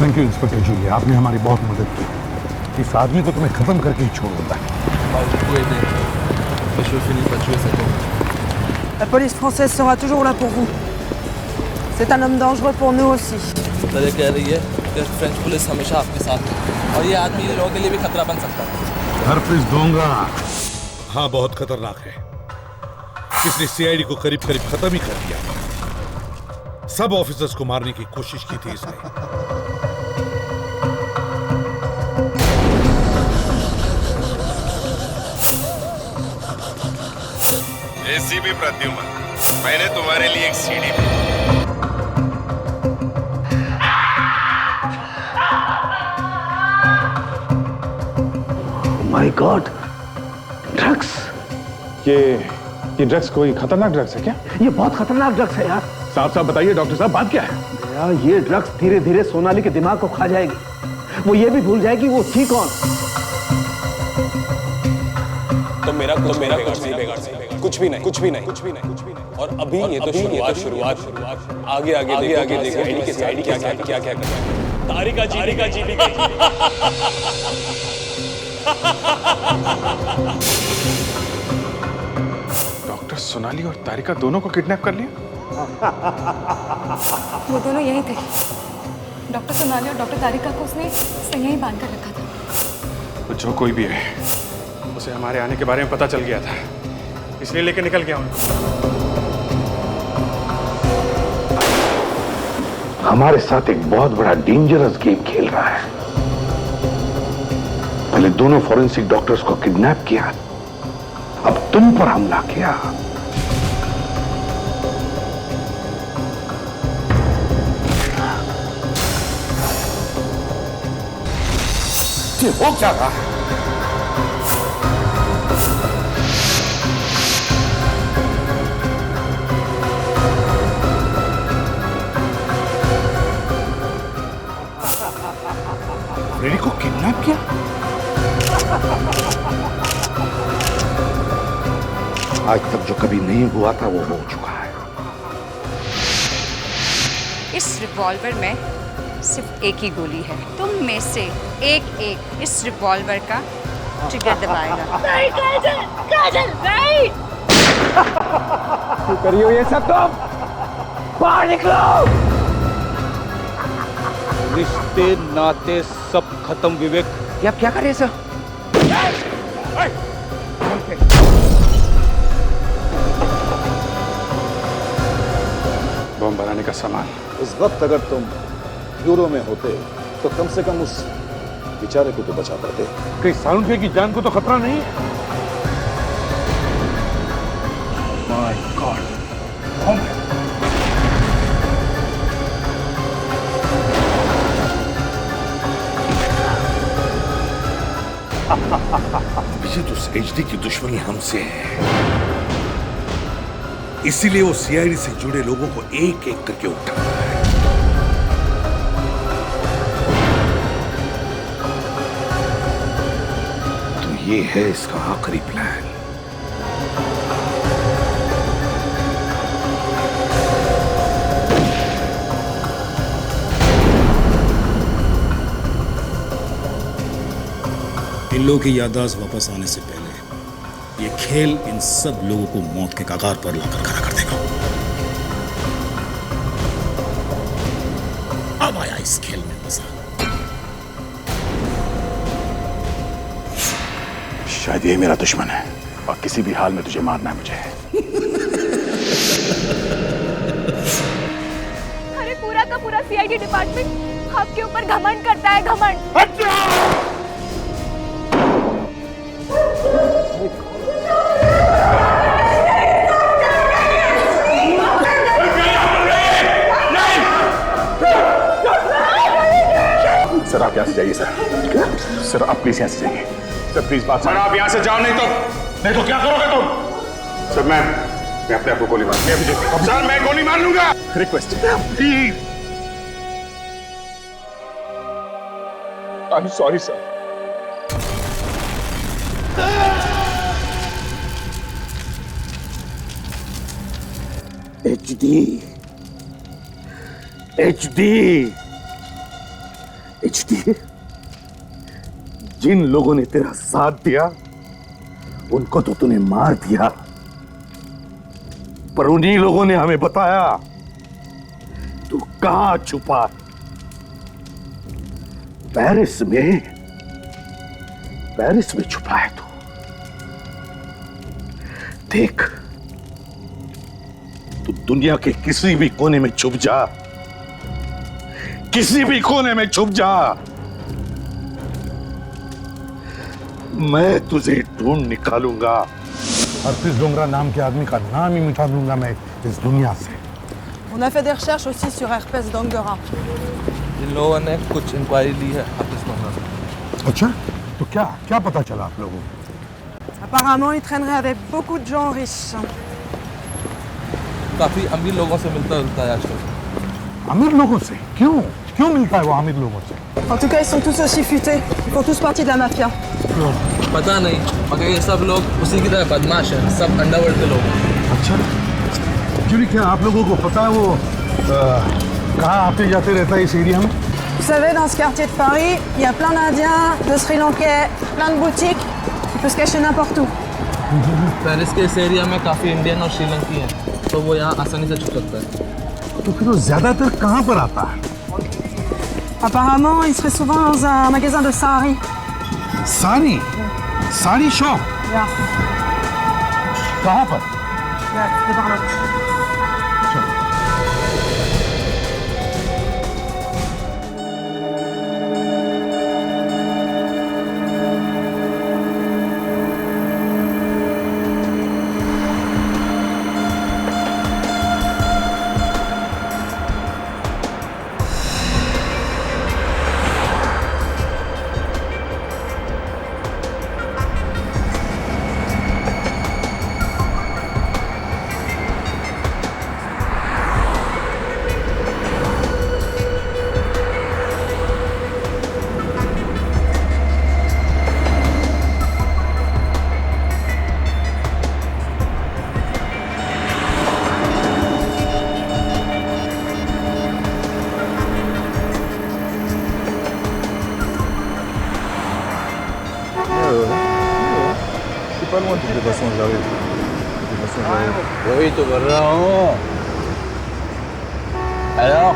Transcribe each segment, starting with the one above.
Thank you inspector Julia, आपने हमारी बहुत मदद की। इस आदमी को तुम्हें खत्म करके ही छोड़ूंगा। La police française sera toujours là pour vous. C'est un homme dangereux pour nous aussi. Sir ये कह रही है कि फ्रेंच पुलिस हमेशा आपके साथ है और ये आदमी लोगों के लिए भी खतरा बन सकता है। हरप्रीत दूंगा। हाँ, बहुत खतरनाक है। इसने सीआईडी को करीब करीब खत्म ही कर दिया। सब ऑफिसर्स को मारने की कोशिश की थी इसने। एसीपी प्रद्युमन, मैंने तुम्हारे लिए एक सीडी माय गॉड, ड्रग्स। ये ड्रग्स कोई खतरनाक ड्रग्स है क्या? ये बहुत खतरनाक ड्रग्स है यार। साफ साफ बताइए डॉक्टर साहब, बात क्या है? यार ये ड्रग्स धीरे धीरे सोनाली के दिमाग को खा जाएगी। वो ये भी भूल जाएगी वो थी कौन। तो मेरा कुछ नहीं बिगाड़ सकता, कुछ भी नहीं। और अभी ये तो शुरुआत। आगे देखो आईडी के साइड क्या कर रहा है। तारिका जी डॉक्टर सोनाली और तारिका दोनों को किडनैप कर लिया? वो दोनों यही थे। डॉक्टर सोनाली और डॉक्टर तारिका को उसने सही बांध कर रखा था। तो जो कोई भी है, उसे हमारे आने के बारे में पता चल गया था, इसलिए लेके निकल गया उनको। हमारे साथ एक बहुत बड़ा डेंजरस गेम खेल रहा है। पहले दोनों फॉरेंसिक डॉक्टर्स को किडनैप किया, अब तुम पर हमला किया। ये हो क्या रहा है? फ्रेडी को किडनैप किया? आज तक जो कभी नहीं हुआ था वो हो चुका है। इस रिवॉल्वर में सिर्फ एक ही गोली है। तुम में से एक इस रिवॉल्वर का ट्रिगर दबाएगा। नहीं काजल नहीं। क्यों करी हो ये सब तुम? बाहर निकलो। रिश्ते नाते सब खत्म विवेक। ये आप क्या कर रहे हैं सर? बम बनाने का सामान। उस वक्त अगर तुम ब्यूरो में होते तो कम से कम उस बेचारे को तो बचा पाते। कहीं साउंड की जान को तो खतरा नहीं है? माय गॉड, अभिजीत, उस एचडी की दुश्मनी हमसे है, इसीलिए वो सीआईडी से जुड़े लोगों को एक एक करके उठा रहा है। तो ये है इसका आखिरी प्लान। इन लोगों की याददाश्त वापस आने से पहले ये खेल इन सब लोगों को मौत के कगार पर लाकर खड़ा कर देगा। अब आया इस खेल में मजा। शायद ये मेरा दुश्मन है और किसी भी हाल में तुझे मारना है मुझे। अरे पूरा का पूरा सीआईडी डिपार्टमेंट आपके ऊपर घमंड करता है, घमंड। सर आप यहाँ से जाइए सर आप प्लीज यहाँ से जाइए सर, प्लीज बात सर आप यहाँ से जाओ, नहीं तो क्या करोगे तुम? सर मैं अपने आप को गोली मार सर, मैं गोली मार लूंगा। Request please. I am sorry sir. HD HD, जिन लोगों ने तेरा साथ दिया उनको तो तूने मार दिया, पर उन्हीं लोगों ने हमें बताया तू कहां छुपा। पेरिस में छुपा है तू। देख, तू दुनिया के किसी भी कोने में छुप जा, किसी भी कोने में छुप जा, मैं तुझे ढूंढ निकालूंगा। हरप्रीत डोंगरा नाम के आदमी का नाम ही मिटा दूंगा मैं इस दुनिया से। On a fait des recherches aussi sur Herpès Dongora. इन लोगों ने कुछ इंक्वायरी ली है हाफिज मोहम्मद। अच्छा, तो क्या पता चला आप लोगों को? Apparemment, il traînerait avec beaucoup de gens riches. काफी अमीर लोगों से मिलता जुलता है आजकल। अमीर लोगों से? क्यों मिलता है वो अमीर लोगों से? En tout cas, ils sont tous aussi futés. Ils font tous partie de la mafia. पता नहीं, मगर ये सब लोग उसी की तरह बदमाश हैं, सब अंडरवर्ल्ड के लोग हैं। अच्छा, एक्चुअली क्या आप लोगों को पता है वो कहाँ आते जाते रहता है इस एरिया में? Vous savez, dans ce quartier de Paris, il y a plein d'Indiens, de Sri Lankais, plein de boutiques. Il peut se cacher n'importe où. Paris के इस एरिया में काफी इंडियन और श्रीलंकी हैं, तो वो यहाँ आसानी से छुप सकता है। तो फिर वो ज्यादातर कहाँ पर आता है? Apparemment, il serait souvent dans un magasin de sari. Sari shop? कहाँ पर? C'est par là. वही तो कर रहा हूँ। Alors,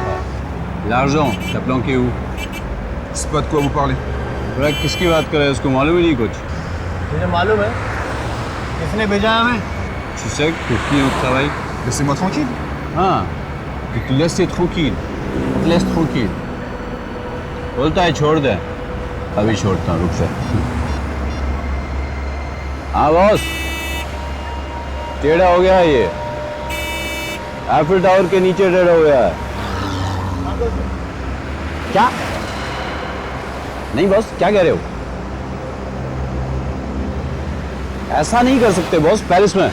l'argent, t'as planqué où? Je sais pas de quoi vous parlez. ब्रैक किसकी बात कर रहे हैं, उसको मालूम ही नहीं कुछ? मुझे मालूम है, किसने भेजा हमें? Tu sais que qui est au travail? Laissez-moi tranquille. हाँ, कि tu laisses tranquille, laisse tranquille. बोलता है छोड़ दे, अभी छोड़ता हूँ, रुक जा। हाँ बॉस, टेढ़ा हो गया है ये, एफिल टावर के नीचे टेढ़ा हो गया है। क्या? नहीं बॉस, क्या कह रहे हो? ऐसा नहीं कर सकते बॉस, पेरिस में।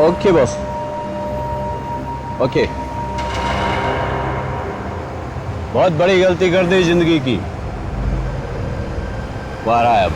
Okay boss, okay. बहुत बड़ी गलती कर दी जिंदगी की, बाहर आया अब।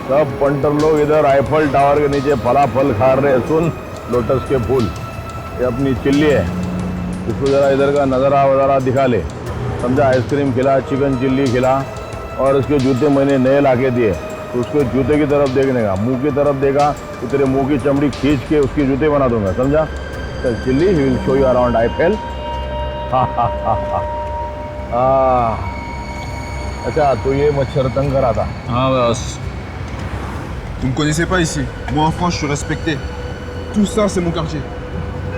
सब पंटर लोग इधर आईफल टावर के नीचे फलाफल खा रहे हैं। सुन, लोटस के फूल, ये अपनी चिल्ली है, इसको जरा इधर का नजारा वजारा दिखा ले। समझा। आइसक्रीम खिला, चिकन चिल्ली खिला और उसके जूते मैंने नए लाके दिए। तो उसको जूते की तरफ देखने का, मुंह की तरफ देखा तो तेरे मुंह की चमड़ी खींच के उसके जूते बना दूंगा, समझा। चल chilli, he will show you around Eiffel. अच्छा, तो ये मच्छर तंग करा था। हाँ बस। Vous me connaissez pas ici. Moi en France, je suis respecté. Tout ça, c'est mon quartier.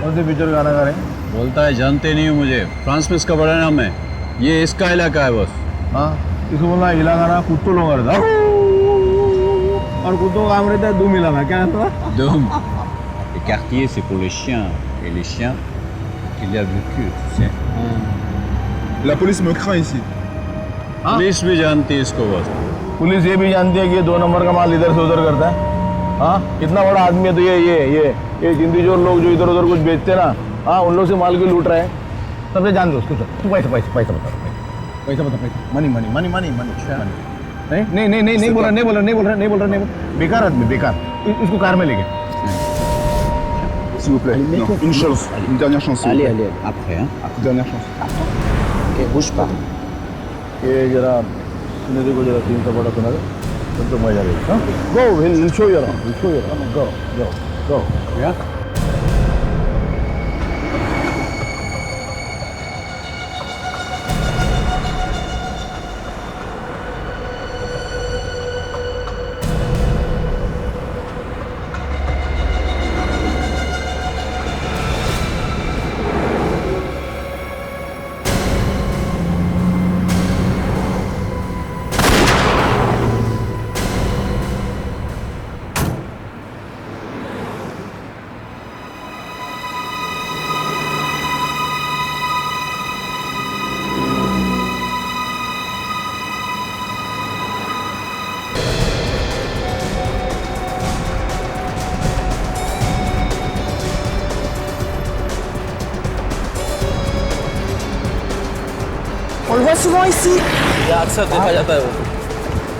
कौन से पिक्चर गाना गा रहे हैं? बोलता है जानते नहीं हो मुझे, फ्रांस में इसका बड़ा नाम है, ये इसका इलाका है बस। हाँ, इसको बोला इलाका ना कुत्तों लोग रहता और कुत्तों का काम रहता है दुम इलाका, क्या रहता है? दुम। Le quartier c'est pour les chiens et les chiens qui lèvent le cul, tu sais. La police me craint ici. Police भी जानती है इसको बस। पुलिस ये भी जानती है कि ये 2 नंबर का माल इधर से उधर करता है। हाँ, इतना बड़ा आदमी है तो ये जिंदी जोर लोग जो इधर उधर कुछ बेचते ना, हाँ, उन लोग से माल क्यों लूट रहे हैं, सबसे जान दो उसको। तू पैसा बता, मनी। नहीं बोल रहा, बेकार आदमी, बेकार। इसको कार में लेके। S'il vous plaît. Non, une chance. Une dernière chance. Allez, après, hein. Une dernière chance. Ok, bouge pas. ये जरा सुनेरी को जरा 3 का बड़ा सुना दे, तब तो मजा आएगा। हाँ, go, we'll show you around. Go. Yeah. On le voit souvent ici. ये अक्सर देखा जाता है वो।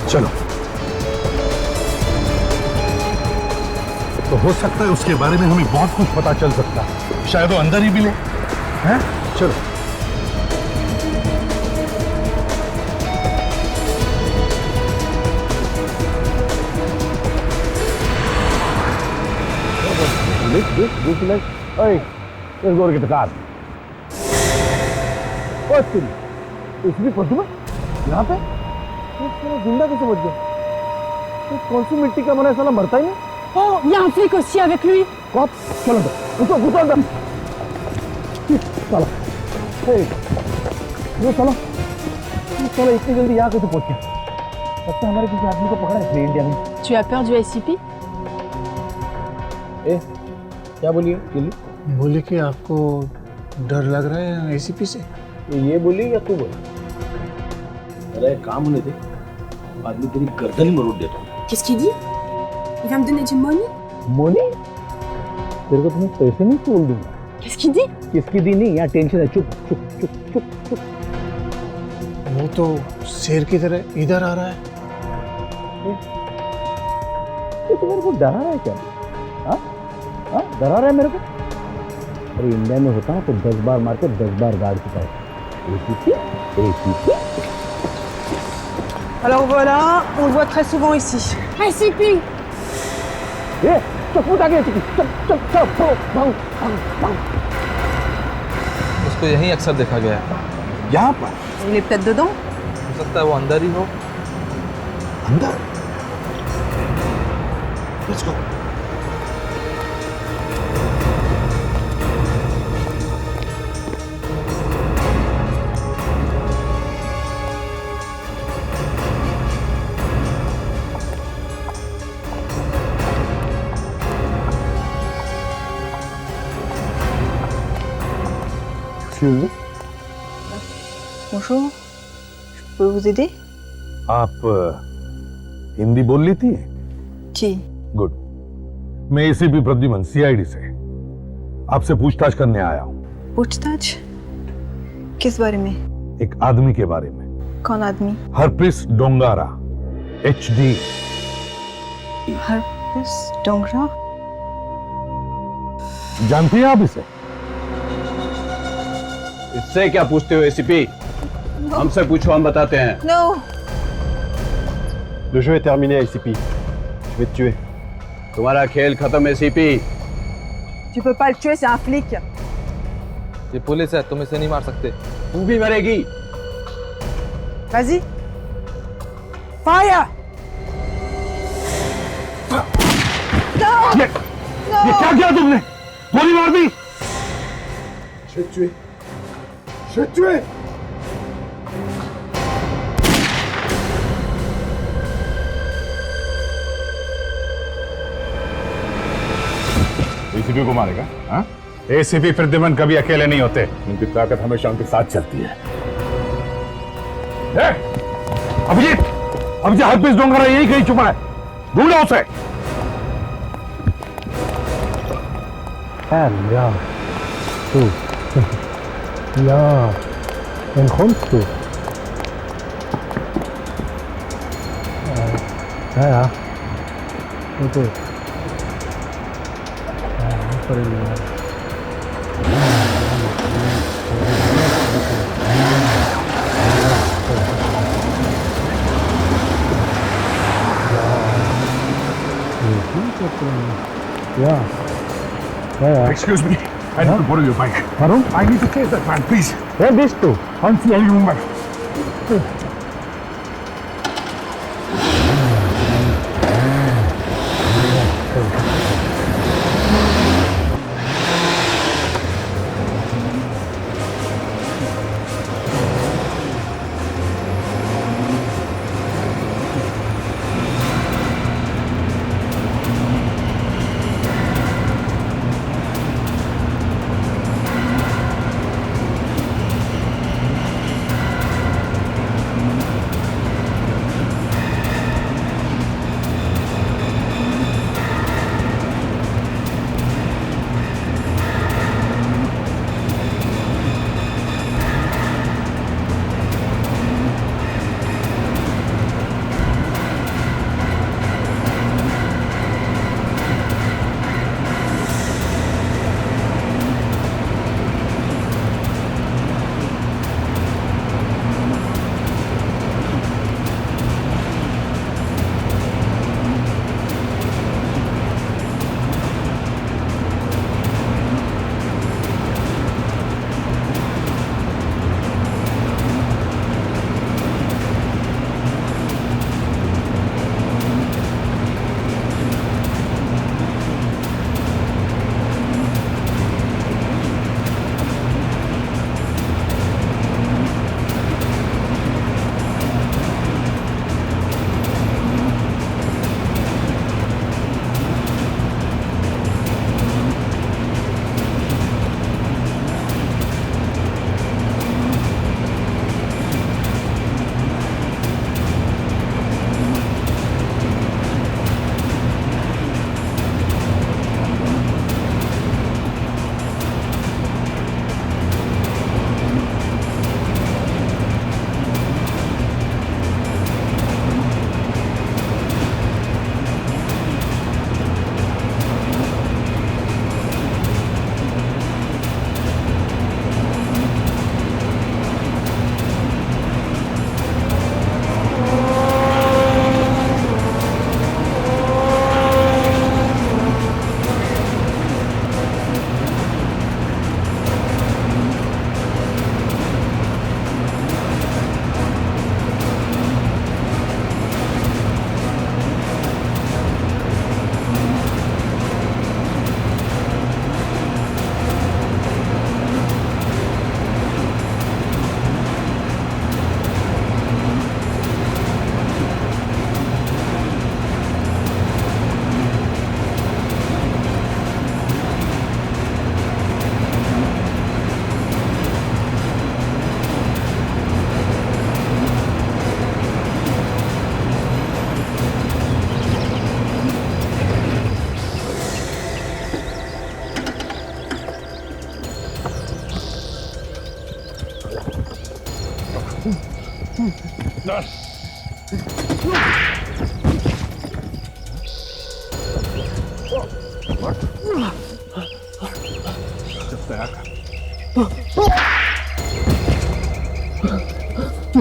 चलो, तो हो सकता है उसके बारे में हमें बहुत कुछ पता चल सकता है, शायद वो अंदर ही मिले। हैं? चलो। This like, hey, let's go get the car. What's this? इसमें फंसू मैं यहाँ पे? जिंदा कैसे बच गया? कौन सी मिट्टी का बना है, साला मरता ही नहीं? Oh, il y a un flic aussi avec lui. कौन? चलो घुसो अंदर। साला, ये साला इतनी जल्दी यहाँ कैसे पहुँच गया? लगता है हमारे किसी आदमी को पकड़ा है इसलिए इंडिया में। Tu as peur du SCP? क्या बोलिए चिल्ली? बोले कि आपको डर लग रहा है एसीपी से? ये बोली या तू बोली? अरे काम होने दे, आदमी तेरी गर्दन ही मरोड़ देता हूँ। Qu'est-ce qu'il dit? Il va me donner du money? Moni? तेरे को तुम्हें पैसे नहीं तोड़ दूंगा। Qu'est-ce qu'il dit? किसकी दी नहीं, यहाँ टेंशन है। चुप। वो तो शेर की तरह इधर आ रहा है। ये तो मेरे को डरा रहा है क्या? हाँ, डरा रहा है मेरे को? अरे इंडिया में होता ना तो 10 बार मार के 10 बार गाड़ चुका है। ACP? Alors voilà, on le voit très souvent ici. SCP! उसको यहीं अक्सर देखा गया है। यहाँ पर? Il est peut-être dedans? हो सकता है वो अंदर ही हो। अंदर? Let's go. Bonjour, je peux vous aider? आप हिंदी बोल लेती हैं? जी। गुड। मैं एसीपी प्रद्युमन, सीआईडी से आपसे पूछताछ करने आया हूँ। पूछताछ? किस बारे में? एक आदमी के बारे में। कौन आदमी? हरप्रीत डोंगारा, HD। हरप्रीत डोंगरा? जानती हैं आप इसे? इससे क्या पूछते हो एसीपी? हमसे पूछो, हम बताते हैं। Non. Le jeu est terminé, ACP. Je vais te tuer. तुम्हारा खेल खत्म है, CP. Tu peux pas le tuer, c'est un flic. ये पुलिस है, तुम इसे नहीं मार सकते। तू भी मरेगी। Vas-y. Fire. Non. ये क्या किया तुमने? गोली मार दी। Je vais te tuer. Je vais te tuer. ACP को मारेगा? हाँ? एसीपी प्रद्युमन कभी अकेले नहीं होते, उनकी ताकत हमेशा उनके साथ चलती है। अभिजीत, अभिजीत हरपीस डोंगरा यही कहीं छुपा है, ढूंढो उसे। Ja, du. Ja, dann kommst du. Ja. Okay. Ja. Excuse me, I need to borrow your bike. Warum? I need to chase that man, please. Wer bist du? Can't see any woman.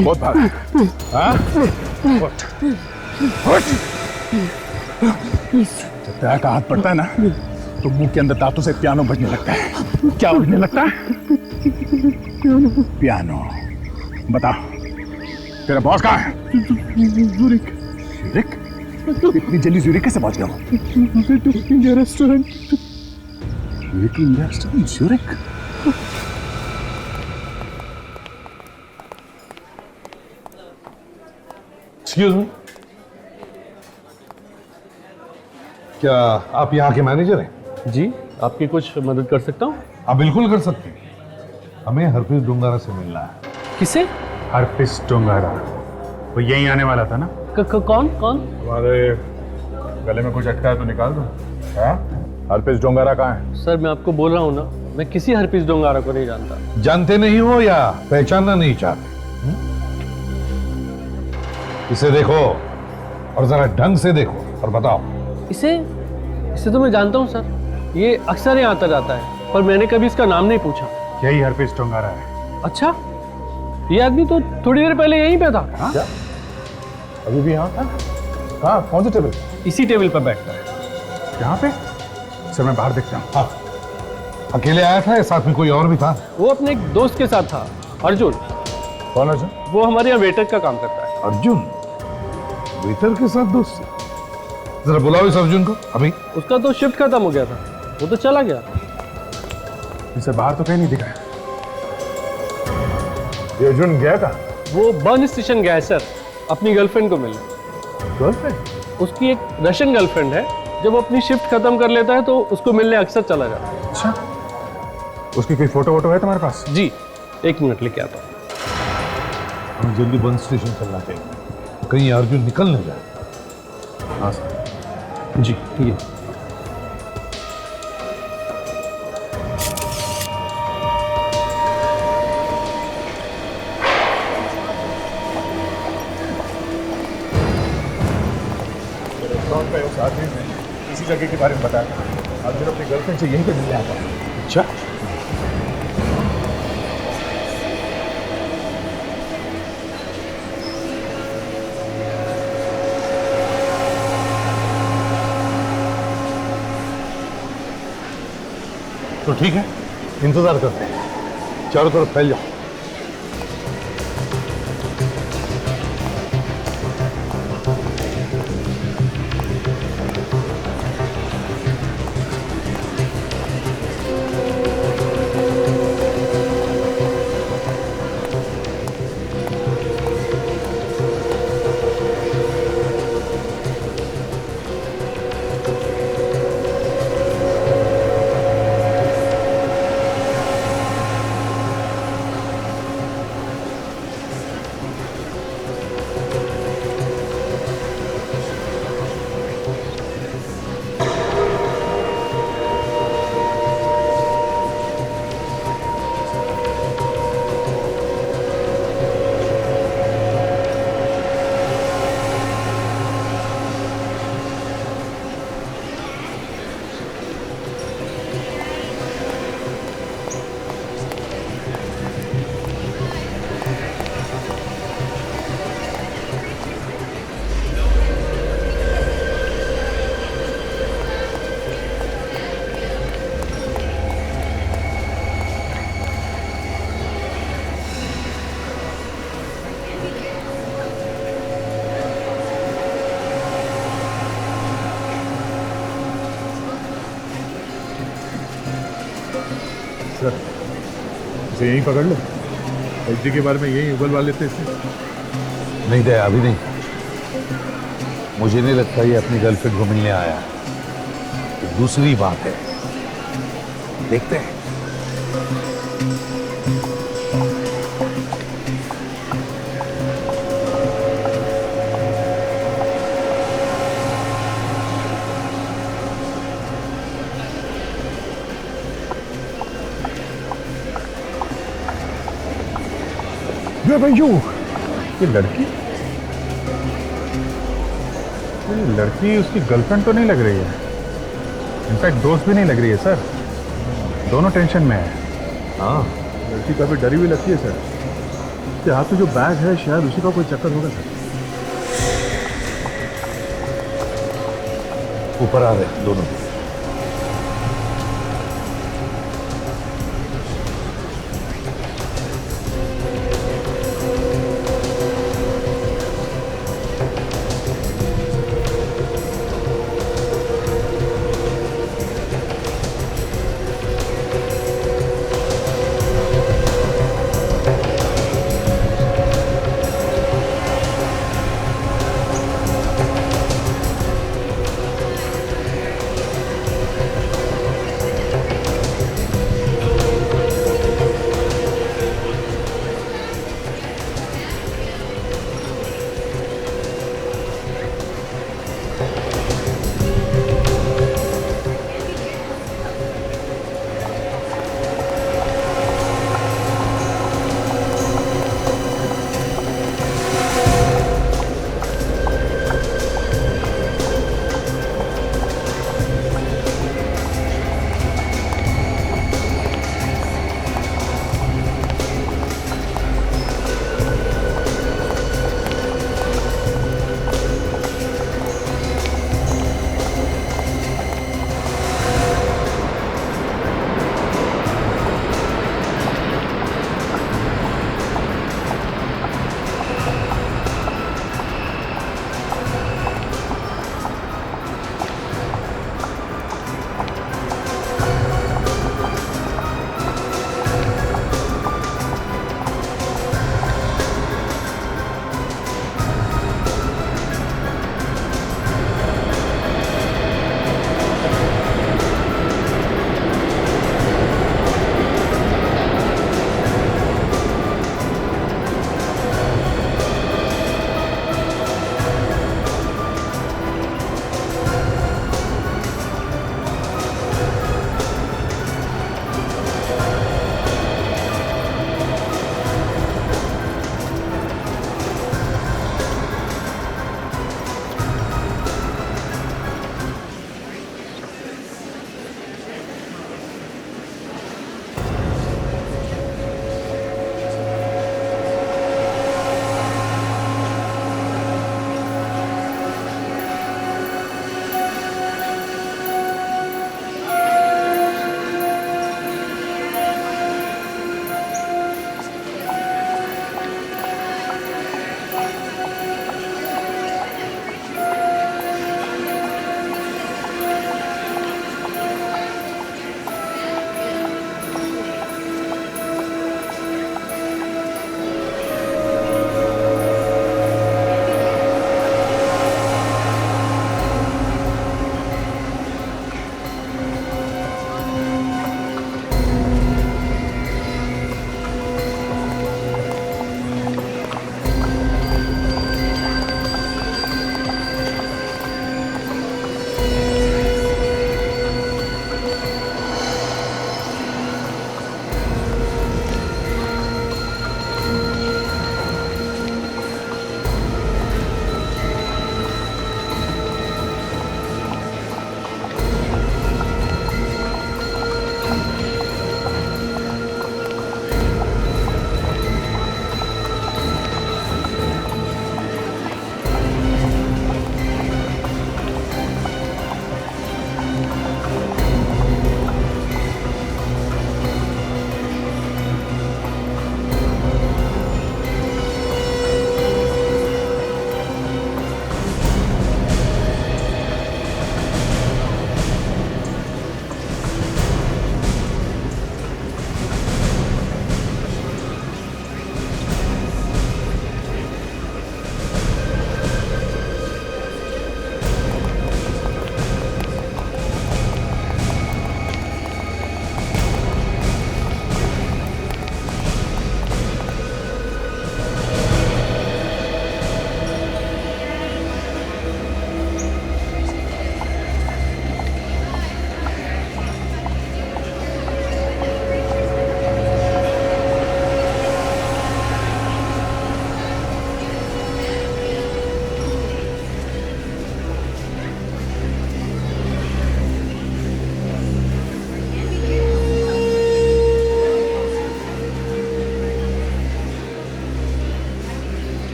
बहुत भागा। हाँ? उठ। उठ। जब पैर का हाथ पड़ता है ना तो मुंह के अंदर दांतों से पियानो बजने लगता है। क्या बजने लगता है? पियानो। बता, तेरा बॉस कहाँ है? ज़ुरिक। ज़ुरिक? इतनी जल्दी ज़ुरिक कैसे पहुंच गया? India restaurant. India restaurant ज़ुरिक? Excuse me, क्या आप यहाँ के मैनेजर हैं? जी, आपकी कुछ मदद कर सकता हूँ? आप बिल्कुल कर सकते हैं। हमें हरप्रीत डोंगारा से मिलना है। किसे? हरप्रीत डोंगारा। वो यहीं आने वाला था ना? कौन कौन? हमारे गले में कुछ अटका है तो निकाल दो। हरप्रीत डोंगारा कहाँ है? सर मैं आपको बोल रहा हूँ ना, मैं किसी हरप्रीत डोंगारा को नहीं जानता। जानते नहीं हो या पहचानना नहीं चाहते? इसे देखो और जरा ढंग से देखो और बताओ। इसे तो मैं जानता हूँ सर, ये अक्सर यहाँ आता जाता है, पर मैंने कभी इसका नाम नहीं पूछा। यही हरप्रीत डोंगारा है। अच्छा, ये आदमी तो थोड़ी देर पहले यहीं पे था। क्या? अभी भी यहाँ था? कहाँ? कौन से टेबल? इसी टेबल पर बैठता है। यहाँ पे? सर मैं बाहर देखता हूँ। हाँ। अकेले आया था या साथ में कोई और भी था? वो अपने एक दोस्त के साथ था, अर्जुन। कौन अर्जुन? वो हमारे यहाँ वेटर का काम करता है। अर्जुन? वेटर के साथ दोस्ती? जरा बुलाओ इस अर्जुन को अभी। उसका तो शिफ्ट खत्म हो गया था, वो तो चला गया। इसे बाहर तो कहीं नहीं दिखा। ये अर्जुन गया था? वो बर्न स्टेशन गया है सर, अपनी गर्लफ्रेंड को मिलने। गर्लफ्रेंड? उसकी एक रशियन गर्लफ्रेंड है, जब वो अपनी शिफ्ट खत्म कर लेता है तो उसको मिलने अक्सर चला जाता है। अच्छा, उसकी कोई फोटो वोटो है तुम्हारे पास? जी, 1 मिनट लेके आता हूँ। हमें जल्दी बर्न स्टेशन चलना चाहिए, कहीं अर्जुन निकल नहीं जाए। हाँ सर। जी ठीक है। रेस्टोरेंट पे उस आदमी ने इसी जगह के बारे में बताया। अर्जुन अपनी गर्लफ्रेंड से यहीं पे मिलने आता है। अच्छा, तो ठीक है, इंतजार करते हैं। चारों तरफ फैल जाओ। सर इसे यहीं पकड़ लो। एचडी के बारे में यहीं उगलवा लेते इसे। नहीं दया, अभी नहीं। मुझे नहीं लगता ये अपनी गर्लफ्रेंड को मिलने आया है। तो दूसरी बात है, देखते हैं। ये लड़की उसकी गर्लफ्रेंड तो नहीं लग रही है। इनफैक्ट दोस्त भी नहीं लग रही है सर। दोनों टेंशन में है। हाँ, लड़की काफी डरी हुई लगती है सर। उसके हाथ में जो बैग है शायद उसी का कोई चक्कर होगा सर। ऊपर आ रहे दोनों।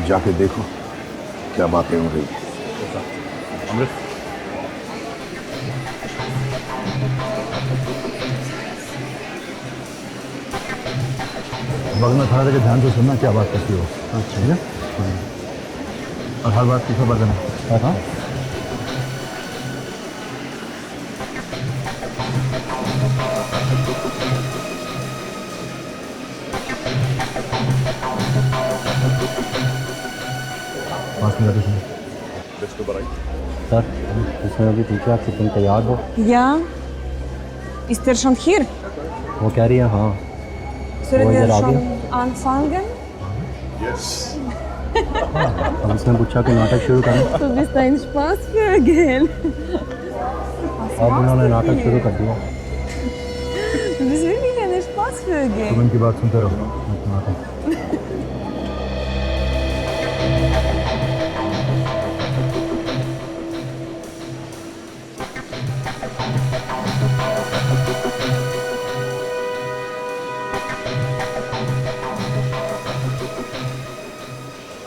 जाके देखो क्या बातें हो रही हैं। अमृत, वरना खड़ा रह के ध्यान से सुनना क्या बात करती हो। अच्छा है और हर बात की खबर देना। हाँ पास में जाके सुनो। सर, इसमें अभी पूछा आपसे तुम तैयार हो? Ja. Ist er schon hier? वो कह रही है हाँ। Sollen वो wir इधर आ schon गया। anfangen? हम इसने पूछा कि नाटक शुरू करें। Du bist ein Spaßvögel. अब उन्होंने नाटक शुरू कर दिया। Du bist wirklich ein Spaßvögel. तुम इनकी बात सुनते रहो। मैं सुनाता हूँ।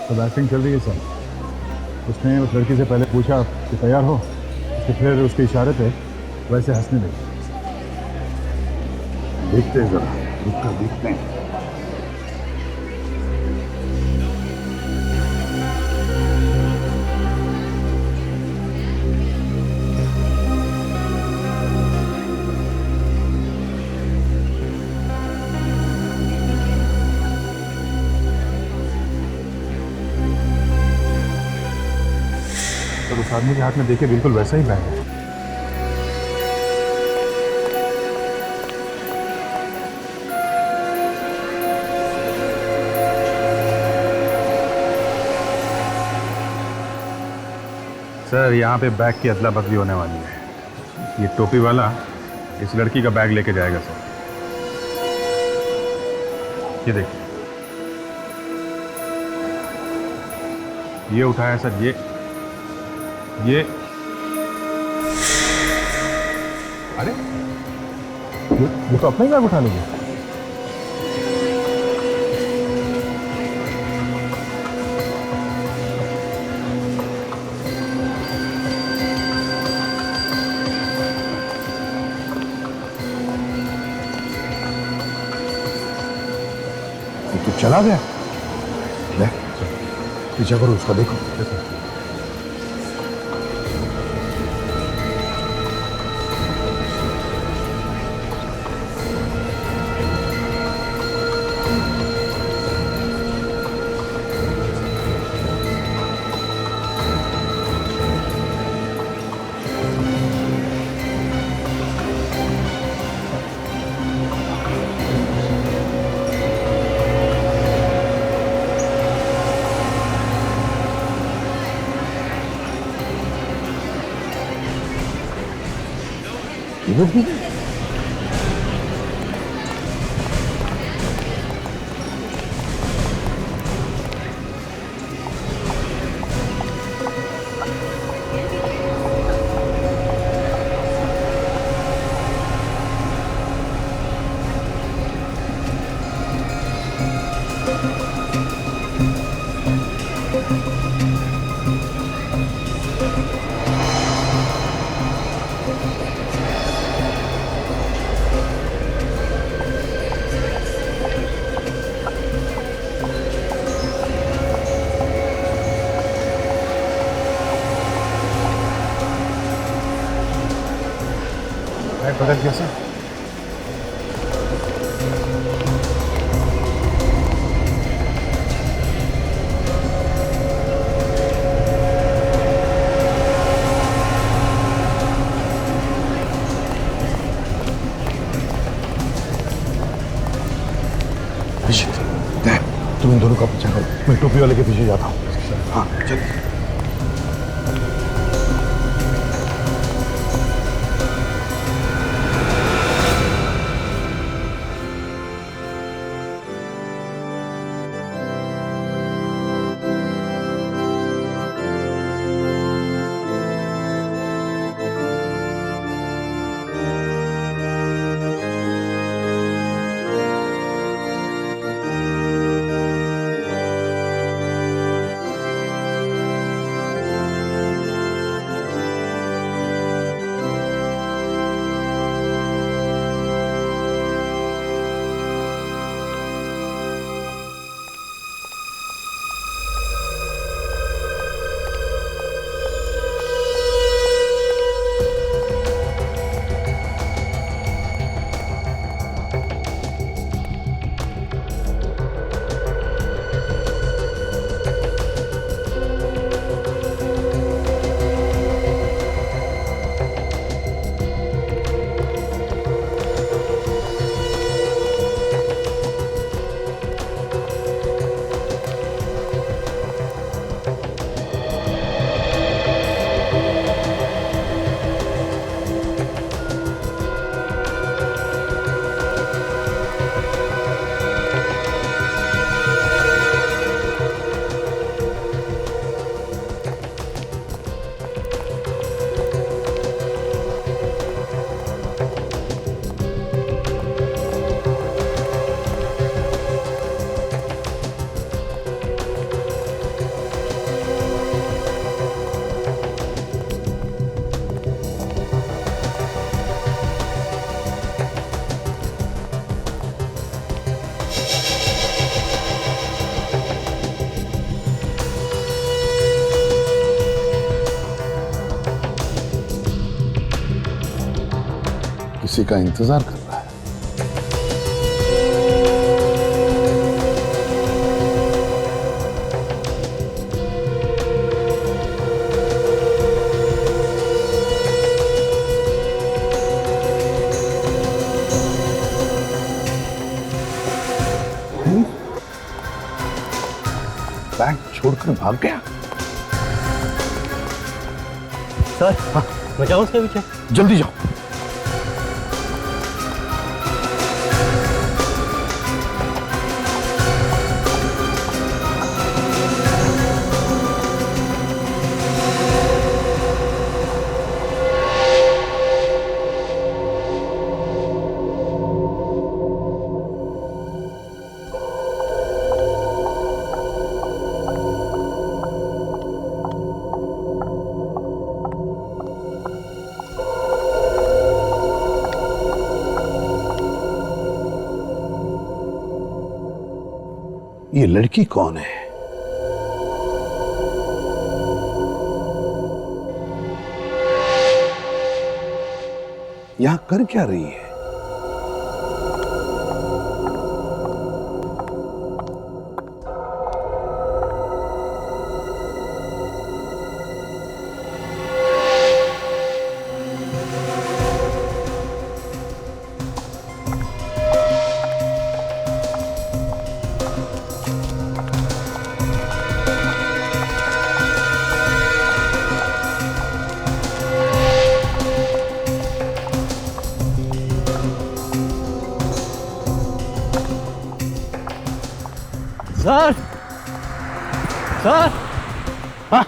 सब एक्टिंग चल रही है सर। उसने उस लड़की से पहले पूछा कि तैयार हो, तो फिर उसके इशारे पे वैसे हंसने लगी। देखते हैं जरा, रुक कर देखते हैं। तो उस आदमी के हाथ में देखे बिल्कुल वैसा ही बैग है। सर, यहाँ पे बैग की अदला बदली होने वाली है। ये टोपी वाला इस लड़की का बैग लेके जाएगा सर। ये देखिए, ये उठाया सर। ये अरे ये तो अपने ही बैग उठा लेंगे। तो चला गया। ले पीछा करो उसका, देखो। इधर भी बदल गया सर। तुम इन दोनों का पीछा करो, मैं टोपी वाले के पीछे जाता हूँ। हाँ चल। किसी का इंतजार कर रहा है। बैग छोड़कर भाग गया। सर मैं जाऊँ उसके पीछे? जल्दी जाओ। ये लड़की कौन है? यहां कर क्या रही है? सर सर हाँ?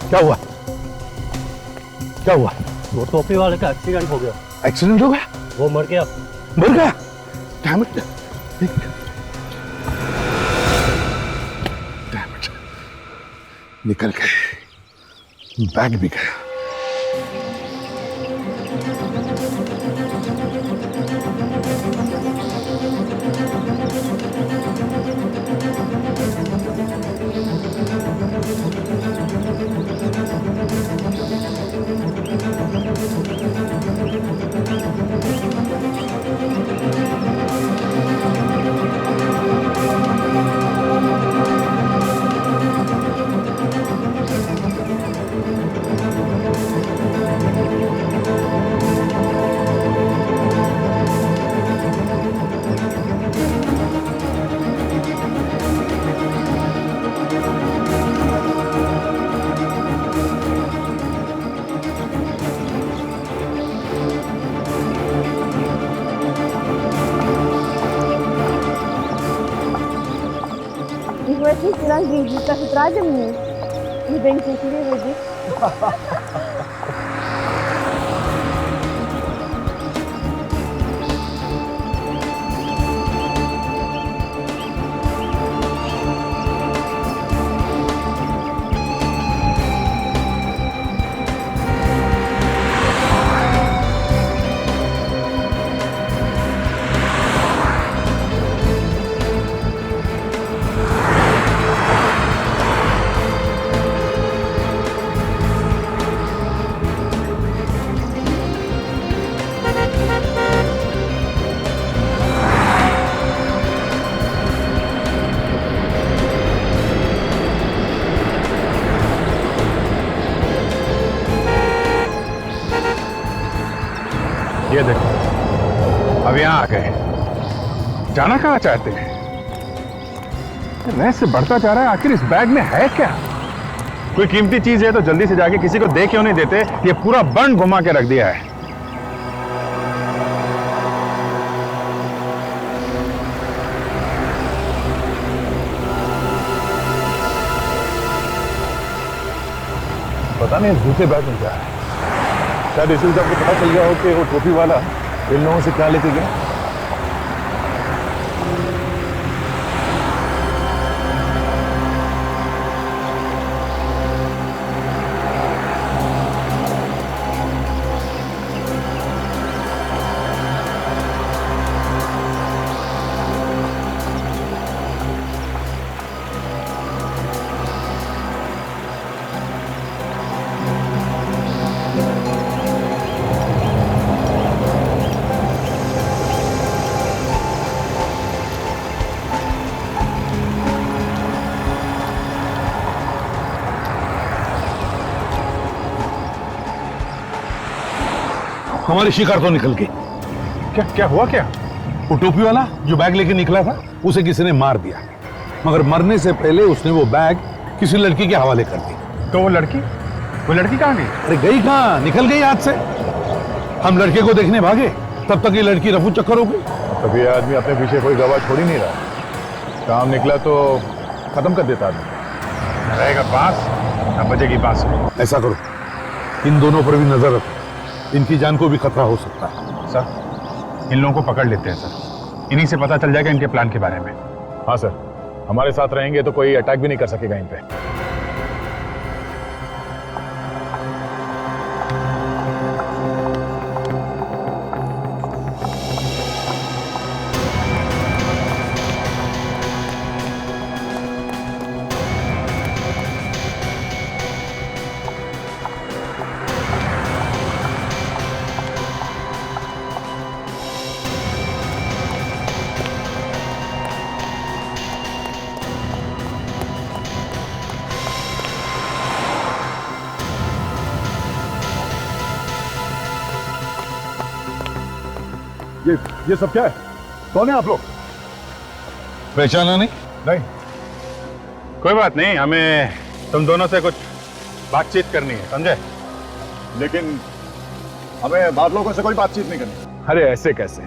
क्या हुआ? क्या हुआ? वो टोपी वाले का एक्सीडेंट हो गया। एक्सीडेंट हो गया? वो मर गया। मर गया? Damn it. Damn it. निकल गए, बैग भी गया। Właśnie teraz widzi, tak radę mnie. Nie będzie tyle ludzi. ये देखो, अब यहाँ आ गए। जाना कहाँ चाहते हैं? नए से बढ़ता जा रहा है। आखिर इस बैग में है क्या? कोई कीमती चीज है तो जल्दी से जाके किसी को दे क्यों नहीं देते? ये पूरा बंड घुमा के रख दिया है। पता नहीं दूसरे बैग में क्या है। शायद इसी को पता चल गया हो कि वो टोपी वाला इन लोगों से क्या लेके गया। हमारी शिकार तो निकल गई। क्या क्या हुआ क्या? वो टोपी वाला जो बैग लेके निकला था उसे किसी ने मार दिया, मगर मरने से पहले उसने वो बैग किसी लड़की के हवाले कर दी। तो वो लड़की कहाँ गई? अरे गई कहाँ, निकल गई हाथ से। हम लड़के को देखने भागे, तब तक ये लड़की रफू चक्कर हो गई। तभी आदमी अपने पीछे कोई गवाह छोड़ ही नहीं रहा। काम निकला तो खत्म कर देता आदमी। रहेगा बांस ना बजेगी बांस। ऐसा करो, इन दोनों पर भी नजर रखो, इनकी जान को भी खतरा हो सकता है। सर, इन लोगों को पकड़ लेते हैं सर, इन्हीं से पता चल जाएगा इनके प्लान के बारे में। हाँ सर, हमारे साथ रहेंगे तो कोई अटैक भी नहीं कर सकेगा इन पे। ये सब क्या है? कौन है आप लोग? पहचाना नहीं? नहीं। कोई बात नहीं, हमें तुम दोनों से कुछ बातचीत करनी है, समझे? लेकिन हमें बाद लोगों से कोई बातचीत नहीं करनी। अरे ऐसे कैसे?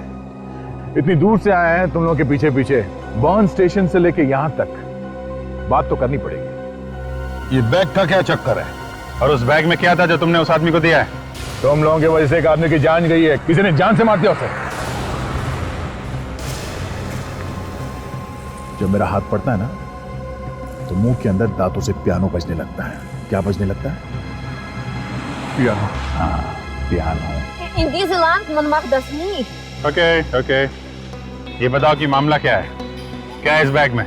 इतनी दूर से आए हैं तुम लोगों के पीछे पीछे, बॉर्न स्टेशन से लेके यहां तक, बात तो करनी पड़ेगी। ये बैग का क्या चक्कर है? और उस बैग में क्या था जो तुमने उस आदमी को दिया है? तुम लोगों की वजह से एक आदमी की जान गई है, किसी ने जान से मार दिया उसे। जब मेरा हाथ पड़ता है ना, तो मुंह के अंदर दांतों से पियानो बजने लगता है। क्या बजने लगता है? पियानो। हाँ, piano. In deze land, man mag dat niet. Okay, ये बताओ कि मामला क्या है? क्या है इस बैग में?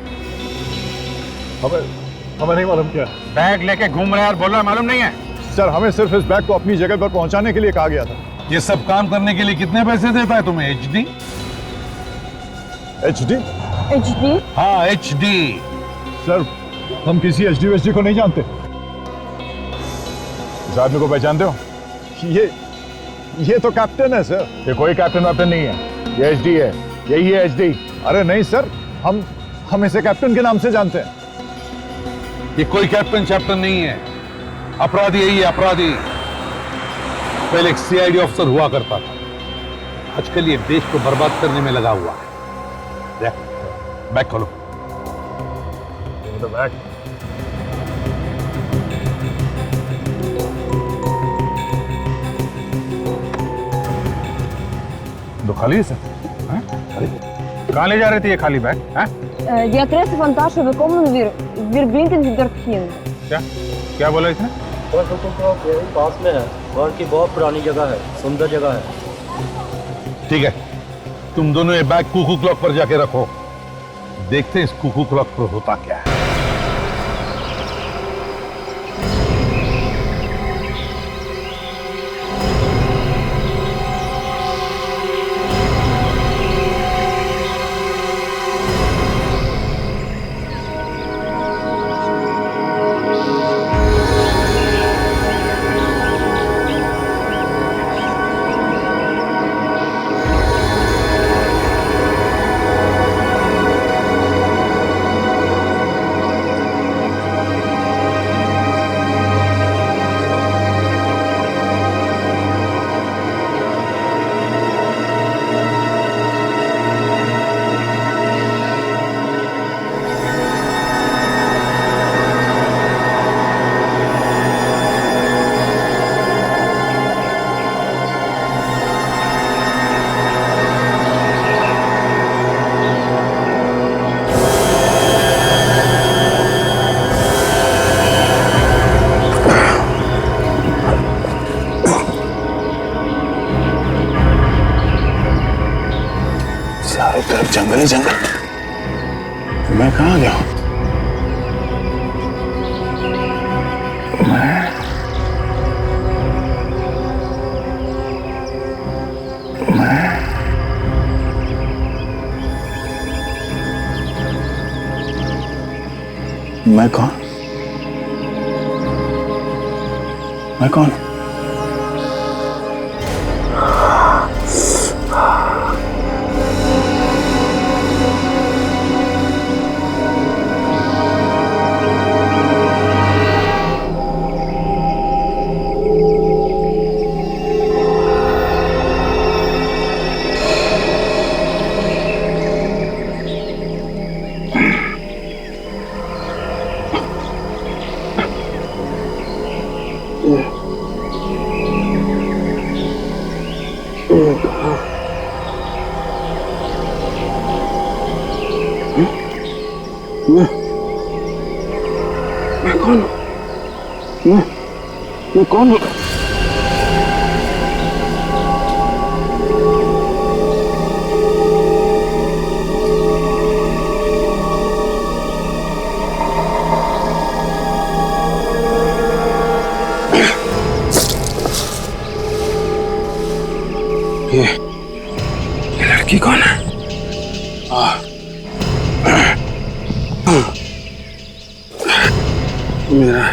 हमें नहीं मालूम क्या। बैग लेके घूम रहे हैं और बोल रहा है मालूम नहीं है? सर, हमें सिर्फ इस बैग को अपनी जगह पर पहुंचाने के लिए कहा गया था। ये सब काम करने के लिए कितने पैसे देता है तुम्हें HD? HD? HD? हाँ, HD। सर, हम किसी HD को नहीं जानते। इस आदमी को पहचानते हो? ये तो कैप्टन है सर। ये कोई कैप्टन वैप्टन नहीं है, ये HD है, यही है HD। अरे नहीं सर, हम इसे कैप्टन के नाम से जानते हैं। ये कोई कैप्टन चैप्टन नहीं है, अपराधी है ये, अपराधी। पहले एक CID ऑफिसर हुआ करता था, आजकल ये देश को बर्बाद करने में लगा हुआ है। बैग खोलो। बैग। तो खाली है सर? कहाँ ले जा रहे थे ये खाली bag? Die adressen van Tasche, we komen weer brengen ze dorthin. क्या बोला इसने? पास में है और की बहुत पुरानी जगह है, सुंदर जगह है। ठीक है, तुम दोनों ये बैग कुकू क्लॉक पर जाके रखो, देखते हैं इस कुकू क्लॉक पर होता क्या है। जंगल ही जंगल, मैं कहाँ गया? मैं कौन? मैं कौन? मैं कौन हूँ? मैं कौन हूँ? ये लड़की कौन है? मेरा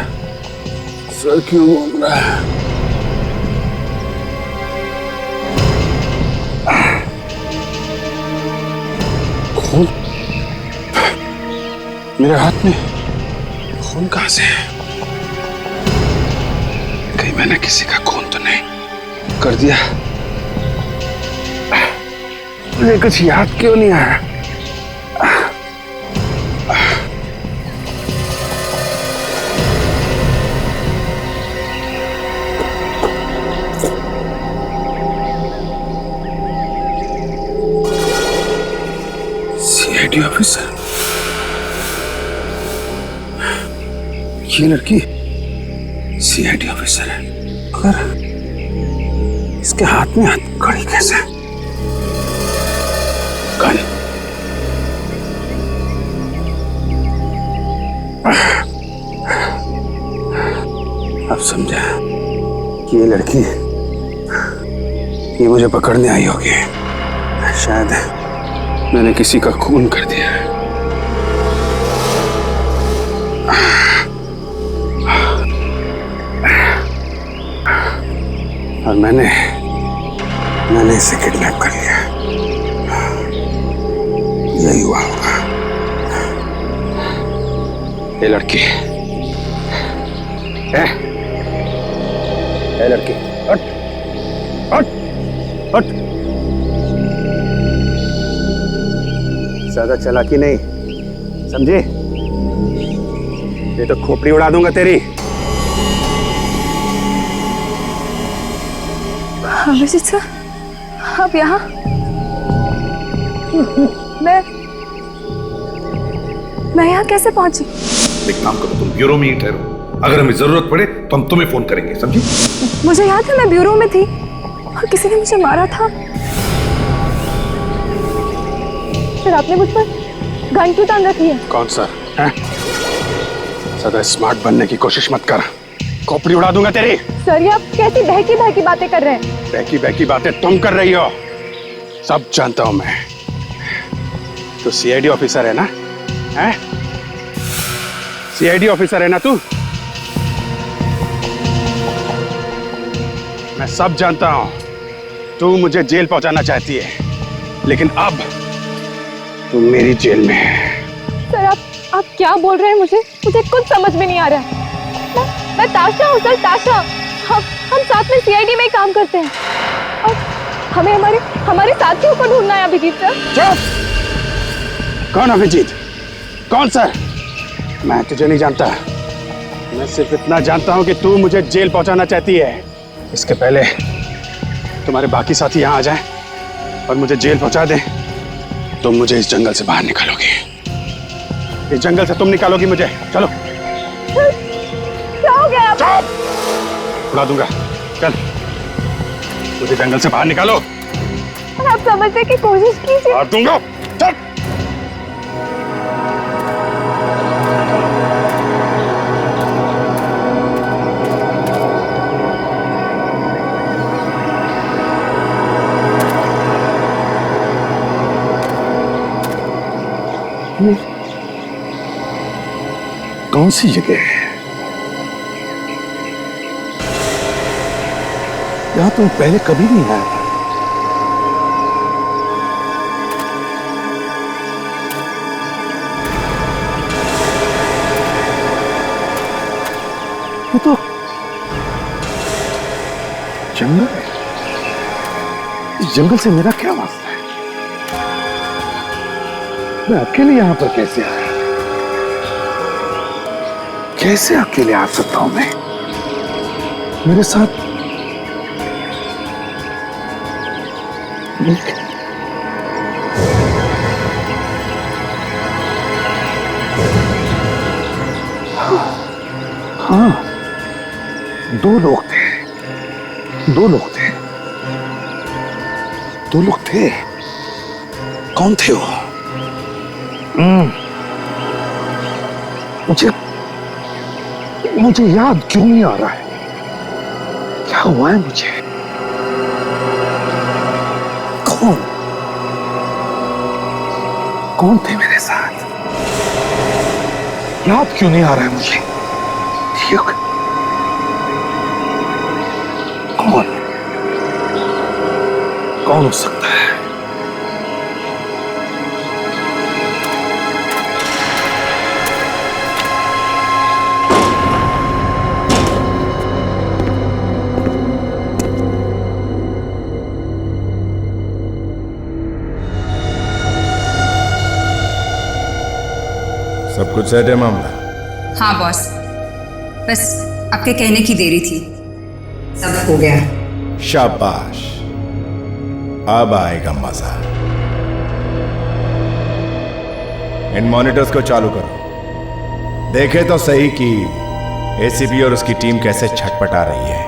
सर क्यों घूम रहा है? खून? मेरे हाथ में खून कहां से है? कहीं मैंने किसी का खून तो नहीं कर दिया? मुझे कुछ याद क्यों नहीं आ रहा? सीआईडी ऑफिसर, ये लड़की सीआईडी ऑफिसर है, मगर इसके हाथ में हथकड़ी कैसे? गन। अब समझा कि ये लड़की ये मुझे पकड़ने आई होगी। शायद मैंने किसी का खून कर दिया है। और मैंने इसे किडनैप कर लिया। यही हुआ होगा। ये लड़की, ए लड़की, हट, हट, हट। ज्यादा चालाकी नहीं, समझे? ये तो खोपड़ी उड़ा दूंगा तेरी। अभिजीत सर, आप यहाँ? मैं यहाँ कैसे पहुंची? एक काम करो, तुम ब्यूरो में ही ठहरो। अगर हमें जरूरत पड़े तो हम तुम्हें फोन करेंगे, समझी? मुझे याद है मैं ब्यूरो में थी और किसी ने मुझे मारा था। फिर आपने मुझ पर गन क्यों तान रखी है? कौन सर? ज्यादा स्मार्ट बनने की कोशिश मत कर, खोपड़ी उड़ा दूंगा तेरी। सर, ये आप कैसी बहकी बहकी बातें कर रहे हैं? बहकी बहकी बातें तुम कर रही हो, सब जानता हूं मैं। तो सीआईडी ऑफिसर है ना? हैं? सीआईडी ऑफिसर है ना तू? मैं सब जानता हूं। तू मुझे जेल पहुंचाना चाहती है, लेकिन अब तू मेरी जेल में है। सर, आप क्या बोल रहे हैं? मुझे कुछ समझ में नहीं आ रहा है। मैं ताशा हूँ सर, ताशा। हम साथ में सीआईडी में ही काम करते हैं और हमें हमारे साथियों को ढूंढना है। अभिजीत सर। चुप! कौन अभिजीत? कौन सर? मैं तुझे नहीं जानता। मैं सिर्फ इतना जानता हूं कि तू मुझे जेल पहुंचाना चाहती है। इसके पहले तुम्हारे बाकी साथी यहां आ जाएं और मुझे जेल पहुंचा दे, तुम मुझे इस जंगल से बाहर निकालोगे। इस जंगल से तुम निकालोगी मुझे। चलो। क्या हो गया? चुप! उड़ा दूंगा। चल, मुझे जंगल से बाहर निकालो। आप समझने की कोशिश कीजिए। मार दूंगा। चल। कौन सी जगह है? यहां तो पहले कभी नहीं आया था। ये तो जंगल है। इस जंगल से मेरा क्या वास्ता है? मैं अकेले यहां पर कैसे आया? कैसे अकेले आ सकता हूं मैं? मेरे साथ हाँ, दो लोग थे। कौन थे वो? मुझे याद क्यों नहीं आ रहा है? क्या हुआ है मुझे? कौन थे मेरे साथ? याद क्यों नहीं आ रहा है मुझे? ठीक, कौन हो सकता है? सब कुछ सेट है मामला? हाँ बॉस, बस आपके कहने की देरी थी, सब हो गया। शाबाश, अब आएगा मजा। इन मॉनिटर्स को चालू करो, देखे तो सही कि एसीपी और उसकी टीम कैसे छटपटा रही है।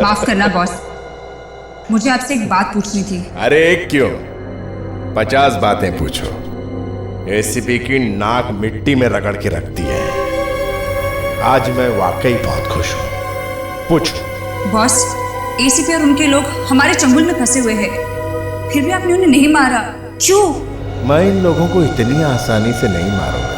माफ करना बॉस, मुझे आपसे एक बात पूछनी थी। अरे क्यों, 50 बातें पूछो। एसीपी की नाक मिट्टी में रगड़ के रखती है। आज मैं वाकई बहुत खुश हूं। पूछो। बॉस, एसीपी और उनके लोग हमारे चंगुल में फंसे हुए हैं, फिर भी आपने उन्हें नहीं मारा, क्यों? मैं इन लोगों को इतनी आसानी से नहीं मारूंगा।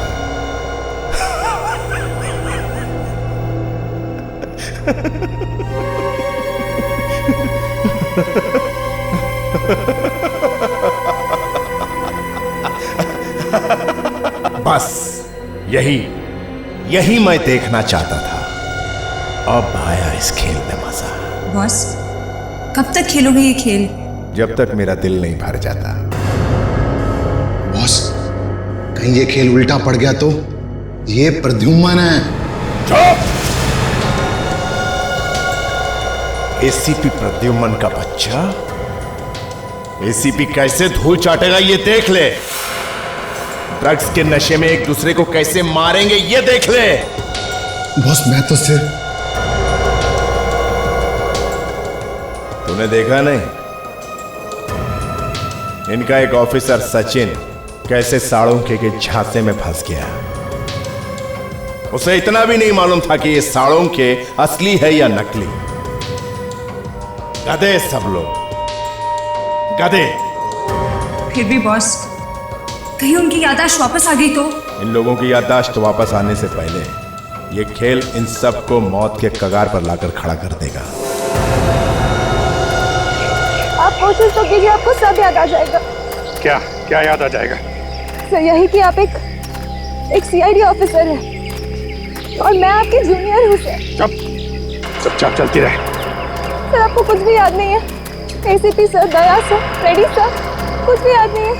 बस यही मैं देखना चाहता था। अब आया इस खेल में मजा। बॉस, कब तक खेलोगे ये खेल? जब तक मेरा दिल नहीं भर जाता। बॉस, कहीं ये खेल उल्टा पड़ गया तो? ये प्रद्युम्न है। चुप! एसीपी प्रद्युम्न का बच्चा एसीपी कैसे धूल चाटेगा ये देख ले। ड्रग्स के नशे में एक दूसरे को कैसे मारेंगे ये देख ले। बॉस, मैं तो सिर्फ... तूने देखा नहीं? इनका एक ऑफिसर सचिन कैसे साळुंखे के झांसे में फंस गया। उसे इतना भी नहीं मालूम था कि ये साळुंखे असली है या नकली। गधे सब लोग, गधे। फिर भी बॉस, कहीं उनकी याददाश्त वापस आ गई तो? इन लोगों की याददाश्त वापस आने से पहले ये खेल इन सबको मौत के कगार पर लाकर खड़ा कर देगा। आप कोशिश तो कीजिए, आपको सब याद आ जाएगा। क्या याद आ जाएगा? सर, यही कि आप एक सीआईडी ऑफिसर हैं और मैं आपकी जूनियर हूँ सर। चुपचाप चलती रहे। सर, आपको कुछ भी याद नहीं है? एसीपी सर, दया सर, रेड्डी सर, कुछ भी याद नहीं है?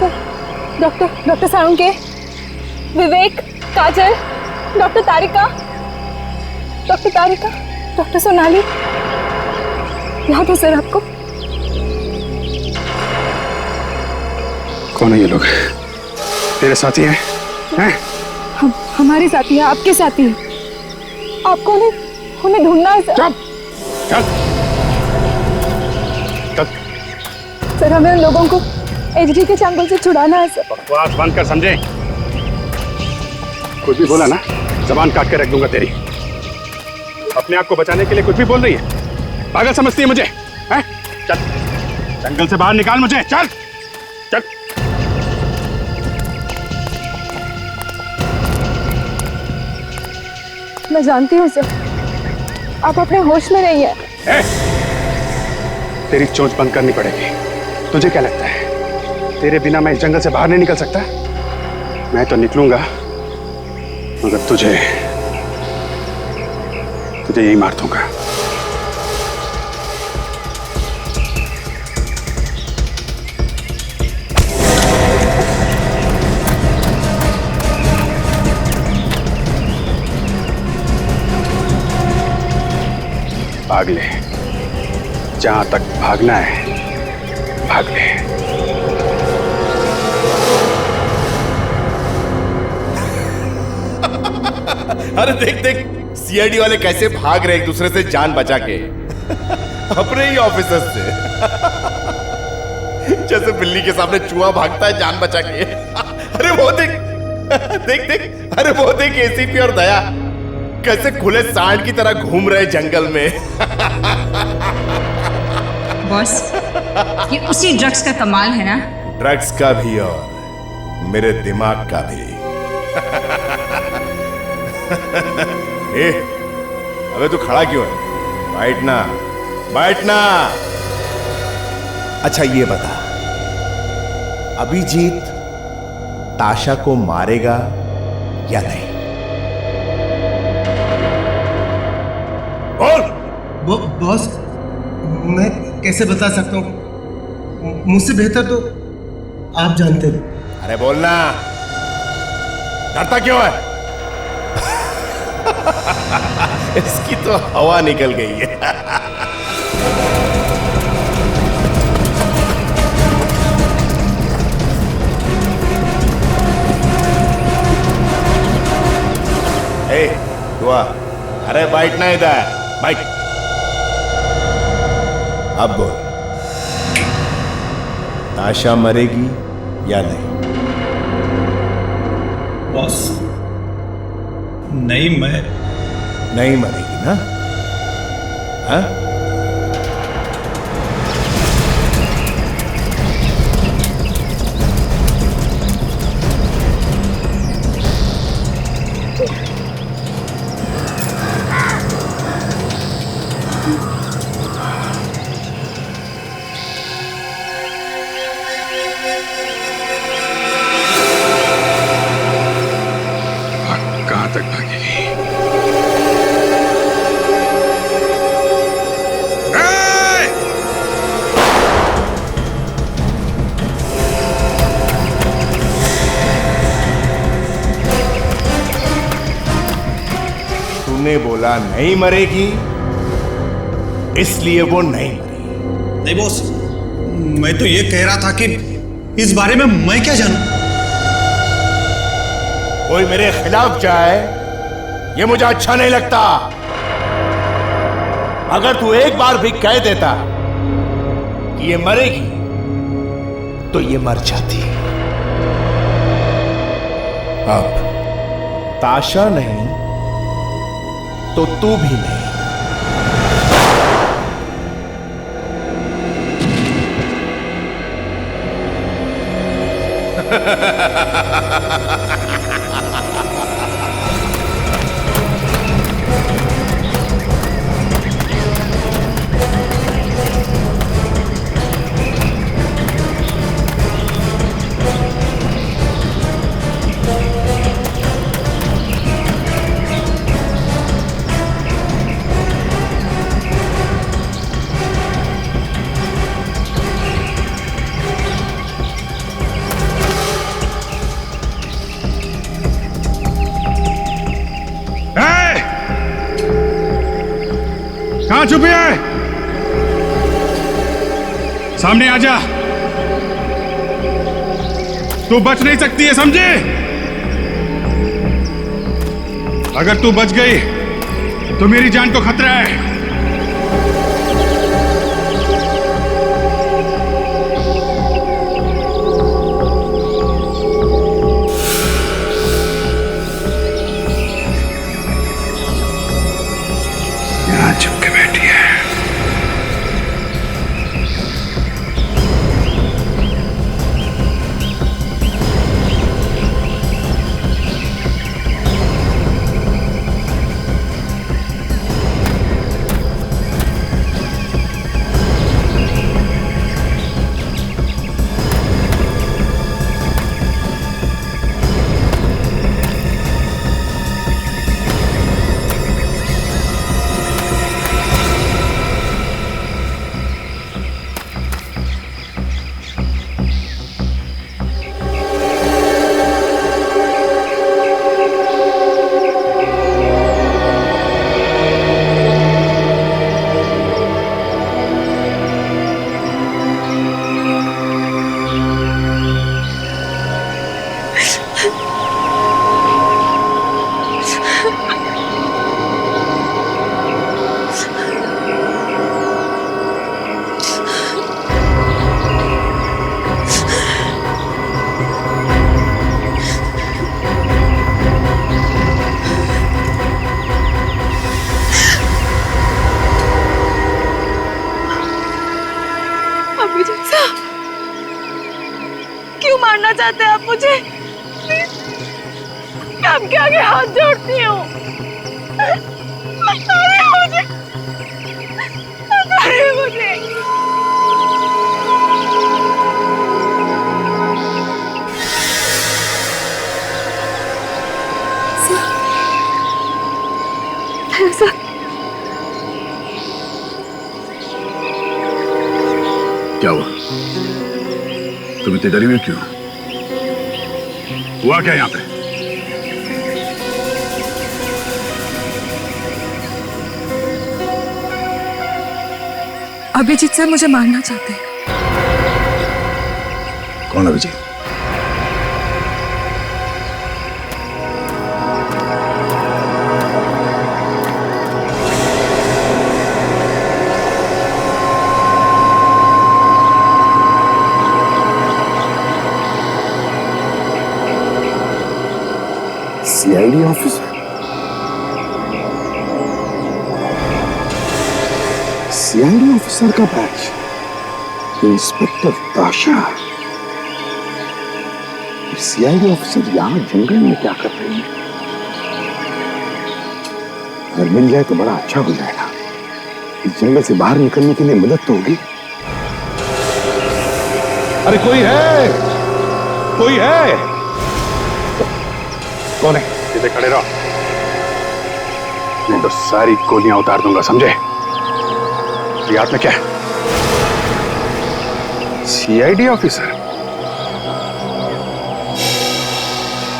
सर, डॉक्टर साळुंखे, विवेक, काजल, डॉक्टर तारिका, डॉक्टर सोनाली, याद है सर आपको? कौन है ये लोग? तेरे साथी हैं? हम हमारे साथी हैं, आपके साथी हैं। आपको उन्हें ढूंढना है सर। चल। सर, हमें उन लोगों को एचडी के चंगुल से छुड़ाना है सर। बकवास बंद कर, समझे? कुछ भी बोला ना, जबान काट के रख दूंगा तेरी। अपने आप को बचाने के लिए कुछ भी बोल रही है। पागल समझती है मुझे? हैं? चल, जंगल से बाहर निकाल मुझे। चल चल। मैं जानती हूँ सर, आप अपने होश में नहीं है। तेरी चोंच बंद करनी पड़ेगी। तुझे क्या लगता है तेरे बिना मैं इस जंगल से बाहर नहीं निकल सकता? मैं तो निकलूंगा, मगर तुझे यही मार दूंगा। भाग ले, जहां तक भागना है भाग ले। अरे देख देख सीआईडी वाले कैसे भाग रहे एक दूसरे से जान बचा के अपने ही ऑफिसर्स से। जैसे बिल्ली के सामने चूहा भागता है जान बचा के। अरे वो देख देख देख, अरे वो देख एसीपी और दया कैसे खुले सांड की तरह घूम रहे जंगल में। बॉस, ये उसी ड्रग्स का कमाल है ना? ड्रग्स का भी और मेरे दिमाग का भी। ए, अबे तू खड़ा क्यों है? बैठना बैठना। अच्छा ये बता, अभिजीत ताशा को मारेगा या नहीं? बॉस, मैं कैसे बता सकता हूँ? मुझसे बेहतर तो आप जानते हो। अरे बोलना, डरता क्यों है? इसकी तो हवा निकल गई है। ए, दुआ, अरे बैठना इधर, बैठ। अब बोल, ताशा मरेगी या नहीं? बॉस, नहीं नहीं मरेगी ना? हाँ? कहां तक भागेगी? तूने बोला नहीं मरेगी, इसलिए वो नहीं मरी। नहीं बॉस, मैं तो ये कह रहा था कि इस बारे में मैं क्या जानूं? कोई मेरे खिलाफ जाए ये मुझे अच्छा नहीं लगता। अगर तू एक बार भी कह देता कि ये मरेगी तो ये मर जाती। अब ताशा नहीं तो तू भी नहीं। कहां छुपी है? सामने आजा। तू बच नहीं सकती है, समझे? अगर तू बच गई तो मेरी जान को खतरा है। यहां छुप के बैठी है। आप मुझे। मैं आपके आगे हाथ जोड़ती हूँ। मुझे मुझे सर, क्या हुआ? तुम इतनी डरी हुई क्यों? हुआ क्या यहाँ पे? अभिजीत सर मुझे मारना चाहते हैं। कौन Abhijeet? CID officer? CID officer का batch? Inspector Tasha? CID officer यहाँ जंगल में क्या कर रही है? अगर मिल जाए तो बड़ा अच्छा हो जाएगा। इस जंगल से बाहर निकलने के लिए मदद तो होगी। अरे कोई है? कोई है? कौन है? सीधे खड़े रहो, नहीं तो सारी गोलियां उतार दूंगा, समझे? ये हाथ में क्या है? CID officer?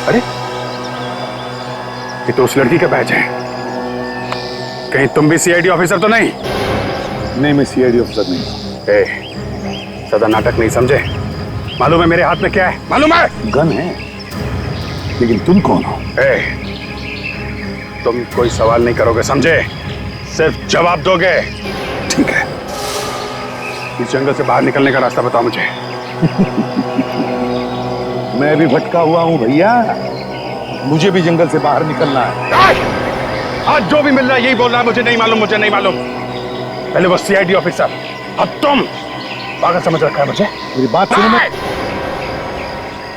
अरे ये तो उस लड़की का बैच है। कहीं तुम भी सीआईडी ऑफिसर तो नहीं? नहीं, मैं सीआईडी ऑफिसर नहीं। सदा नाटक नहीं, समझे? मालूम है मेरे हाथ में क्या है? मालूम है? गन है, लेकिन तुम कौन हो? तुम कोई सवाल नहीं करोगे, समझे? सिर्फ जवाब दोगे। ठीक है, इस जंगल से बाहर निकलने का रास्ता बताओ मुझे। मैं भी भटका हुआ हूं भैया, मुझे भी जंगल से बाहर निकलना है। आज जो भी मिल रहा है यही बोल रहा है, मुझे नहीं मालूम, मुझे नहीं मालूम। पहले वो सीआईडी ऑफिसर, अब तुम पागल समझ रखा है मुझे। मेरी बात सुनो।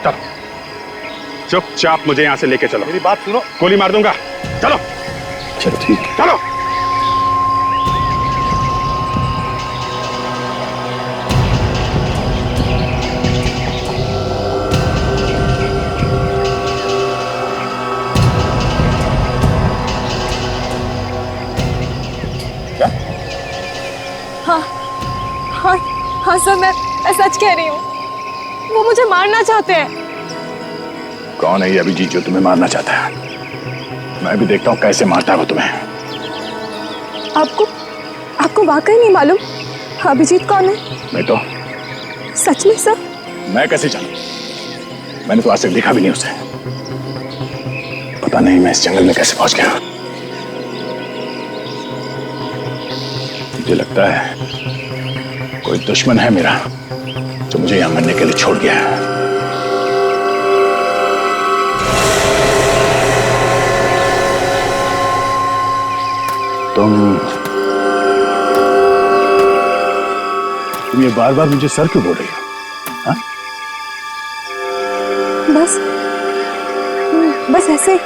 चलो, चुपचाप मुझे यहां से लेके चलो। मेरी बात सुनो। गोली मार दूंगा। चलो चलो ठीक है, चलो। क्या? हाँ हाँ हाँ सर, मैं सच कह रही हूँ। वो मुझे मारना चाहते हैं। कौन है ये अभिजीत जो तुम्हें मारना चाहता है? मैं भी देखता हूँ कैसे मारता है वो तुम्हें। आपको वाकई नहीं मालूम अभिजीत कौन है? मैं तो सच में सर? मैं कैसे जानूं? मैंने तो आज तक देखा भी नहीं उसे। पता नहीं मैं इस जंगल में कैसे पहुंच गया। मुझे लगता है कोई दुश्मन है मेरा जो मुझे यहां मरने के लिए छोड़ गया है। तुम ये बार बार मुझे सर क्यों बोल रही हो? हाँ? बस ऐसे।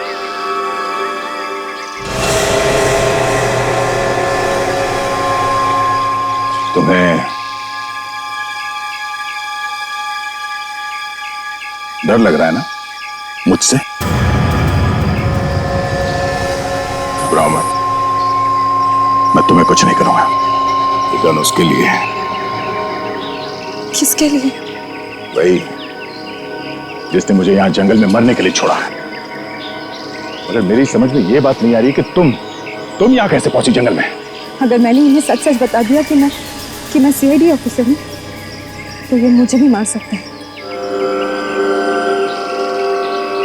तुम्हें डर लग रहा है ना मुझसे? घबराओ मत, मैं तुम्हें कुछ नहीं करूंगा। ये गन उसके लिए है। किसके लिए? वही जिसने मुझे यहां जंगल में मरने के लिए छोड़ा है। मगर मेरी समझ में ये बात नहीं आ रही कि तुम यहां कैसे पहुंची जंगल में? अगर मैंने इन्हें सच सच बता दिया कि मैं सीआईडी ऑफिसर हूँ तो ये मुझे भी मार सकते हैं।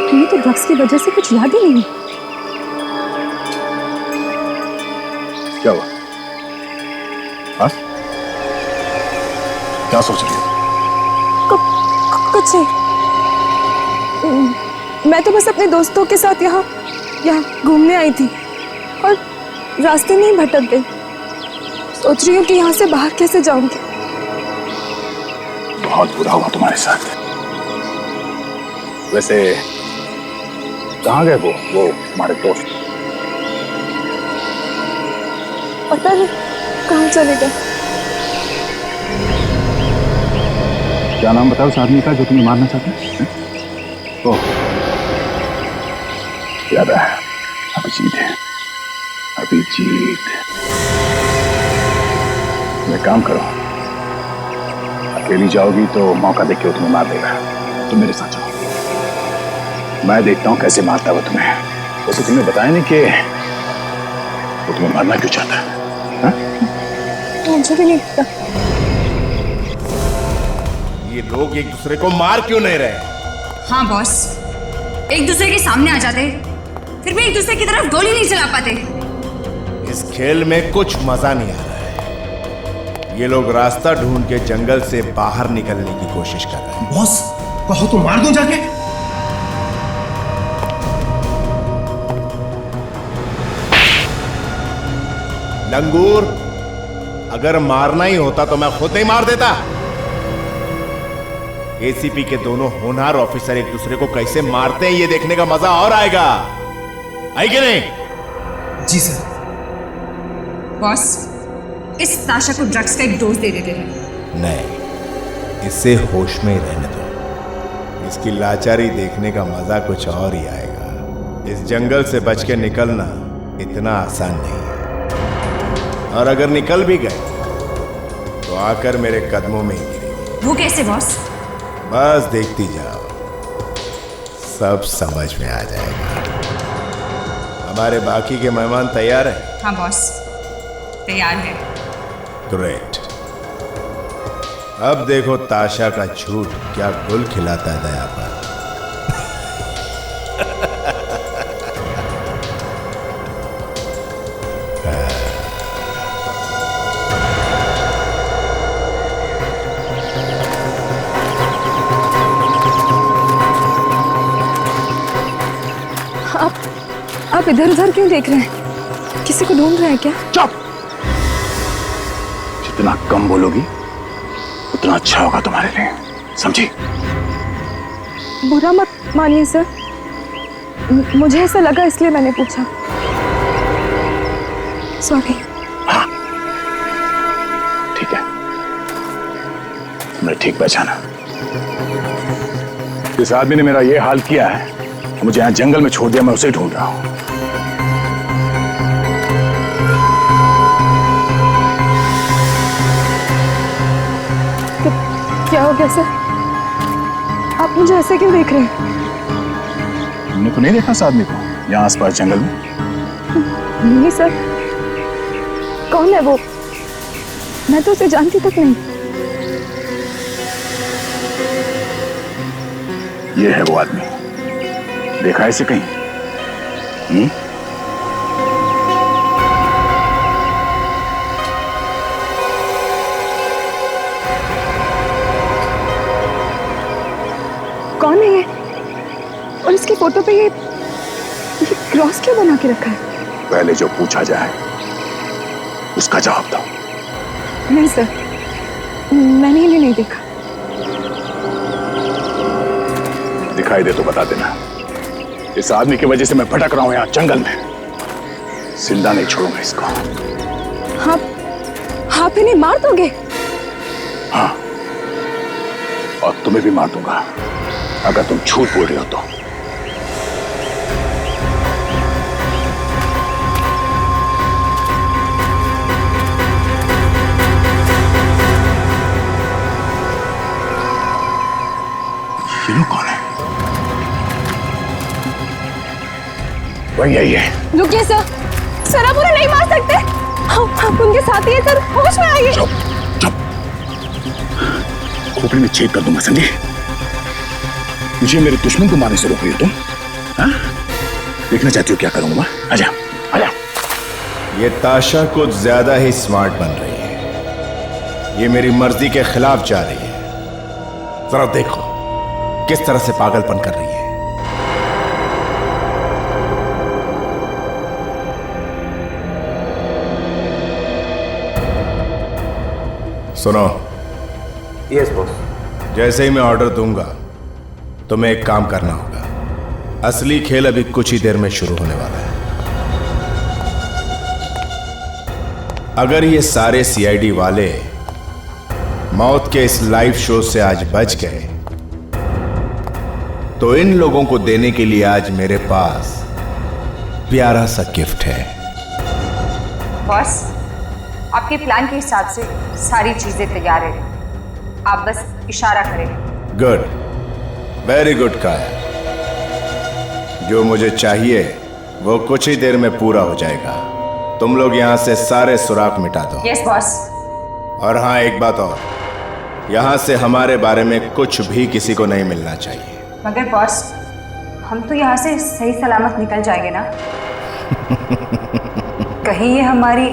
इन्हें तो ड्रग्स की वजह से कुछ याद ही नहीं है। क्या हुआ? हाँ? क्या सोच रही हो? कुछ नहीं। मैं तो बस अपने दोस्तों के साथ यहाँ घूमने आई थी और रास्ते में ही भटक गई। सोच रही हूँ कि यहाँ से बाहर कैसे जाऊंगी। बहुत बुरा हुआ तुम्हारे साथ। वैसे कहाँ गए वो हमारे दोस्त? पता नहीं कहाँ चले गए। क्या नाम बताओ उस आदमी का जो तुम्हें मारना चाहता है? ओह, याद है, अभिजीत है। अभिजीत, मैं काम करो, अकेली जाओगी तो मौका देख के वो तुम्हें मार देगा। तुम मेरे साथ चलो, मैं देखता हूँ कैसे मारता है वो तुम्हें। वैसे तुमने बताया नहीं कि वो तुम्हें मारना क्यों चाहता है? मुझे भी नहीं पता। ये लोग एक दूसरे को मार क्यों नहीं रहे? हाँ बॉस, एक दूसरे के सामने आ जाते फिर भी एक दूसरे की तरफ गोली नहीं चला पाते। इस खेल में कुछ मजा नहीं आ रहा है। ये लोग रास्ता ढूंढ के जंगल से बाहर निकलने की कोशिश कर रहे हैं। बॉस कहो तो मार दूं जाके। लंगूर, अगर मारना ही होता तो मैं खुद नहीं मार देता। एसीपी के दोनों होनहार ऑफिसर एक दूसरे को कैसे मारते हैं ये देखने का मजा और आएगा, है कि नहीं? जी सर। बॉस, इस ताशा को ड्रग्स का एक डोज दे देते हैं। नहीं, इसे होश में ही रहने दो। इसकी लाचारी देखने का मजा कुछ और ही आएगा। इस जंगल से बच के निकलना इतना आसान नहीं है, और अगर निकल भी गए तो आकर मेरे कदमों में ही गिरेगी। वो कैसे बॉस? बस देखती जाओ, सब समझ में आ जाएगा। हमारे बाकी के मेहमान तैयार हैं? हाँ बॉस, तैयार है। ग्रेट। अब देखो ताशा का झूठ क्या गुल खिलाता है दया पर। आप इधर उधर क्यों देख रहे हैं? किसी को ढूंढ रहे हैं क्या? चुप! जितना कम बोलोगी उतना अच्छा होगा तुम्हारे लिए, समझी? बुरा मत मानिए सर, मुझे ऐसा लगा इसलिए मैंने पूछा। सॉरी। हाँ, ठीक है, तुमने ठीक पहचाना। इस आदमी ने मेरा ये हाल किया है, मुझे यहाँ जंगल में छोड़ दिया, मैं उसे ढूंढ रहा हूँ। क्या हो गया सर? आप मुझे ऐसे क्यों देख रहे हैं? तुमने तो नहीं देखा इस आदमी को यहाँ आसपास जंगल में? नहीं सर, कौन है वो? मैं तो उसे जानती तक नहीं। ये है वो आदमी, देखा है इसे कहीं? कौन है ये? और इसकी फोटो पे ये क्रॉस क्यों बना के रखा है? पहले जो पूछा जाए उसका जवाब दो। नहीं सर, मैंने इन्हें नहीं देखा। दिखाई दे तो बता देना। इस आदमी की वजह से मैं भटक रहा हूं यहाँ जंगल में, जिंदा नहीं छोड़ूंगा इसको। आप इन्हें मार दोगे? हाँ, और तुम्हें भी मार दूंगा अगर तुम झूठ बोल रहे हो तो। ये लोग कौन है? वही है ये। रुकिए सर, सर आप उन्हें नहीं मार सकते। आप उनके साथी हैं सर, होश में आइए। खोपड़ी में छेद कर दूंगा, समझी? मुझे मेरे दुश्मन को मारने से रोक रही हो तुम? हाँ? देखना चाहती हो क्या करूंगा मैं? आजा, आजा। ये ताशा कुछ ज्यादा ही स्मार्ट बन रही है। ये मेरी मर्जी के खिलाफ जा रही है। जरा देखो किस तरह से पागलपन कर रही है। सुनो। Yes boss. जैसे ही मैं ऑर्डर दूंगा तुम्हें एक काम करना होगा। असली खेल अभी कुछ ही देर में शुरू होने वाला है। अगर ये सारे सीआईडी वाले मौत के इस लाइव शो से आज बच गए तो इन लोगों को देने के लिए आज मेरे पास प्यारा सा गिफ्ट है। बॉस, आपके प्लान के हिसाब से सारी चीजें तैयार है, आप बस इशारा करें। गुड, वेरी गुड काया। जो मुझे चाहिए वो कुछ ही देर में पूरा हो जाएगा। तुम लोग यहां से सारे सुराग मिटा दो। Yes boss. और हाँ, एक बात और, यहां से हमारे बारे में कुछ भी किसी को नहीं मिलना चाहिए। मगर बॉस, हम तो यहाँ से सही सलामत निकल जाएंगे ना? कहीं ये हमारी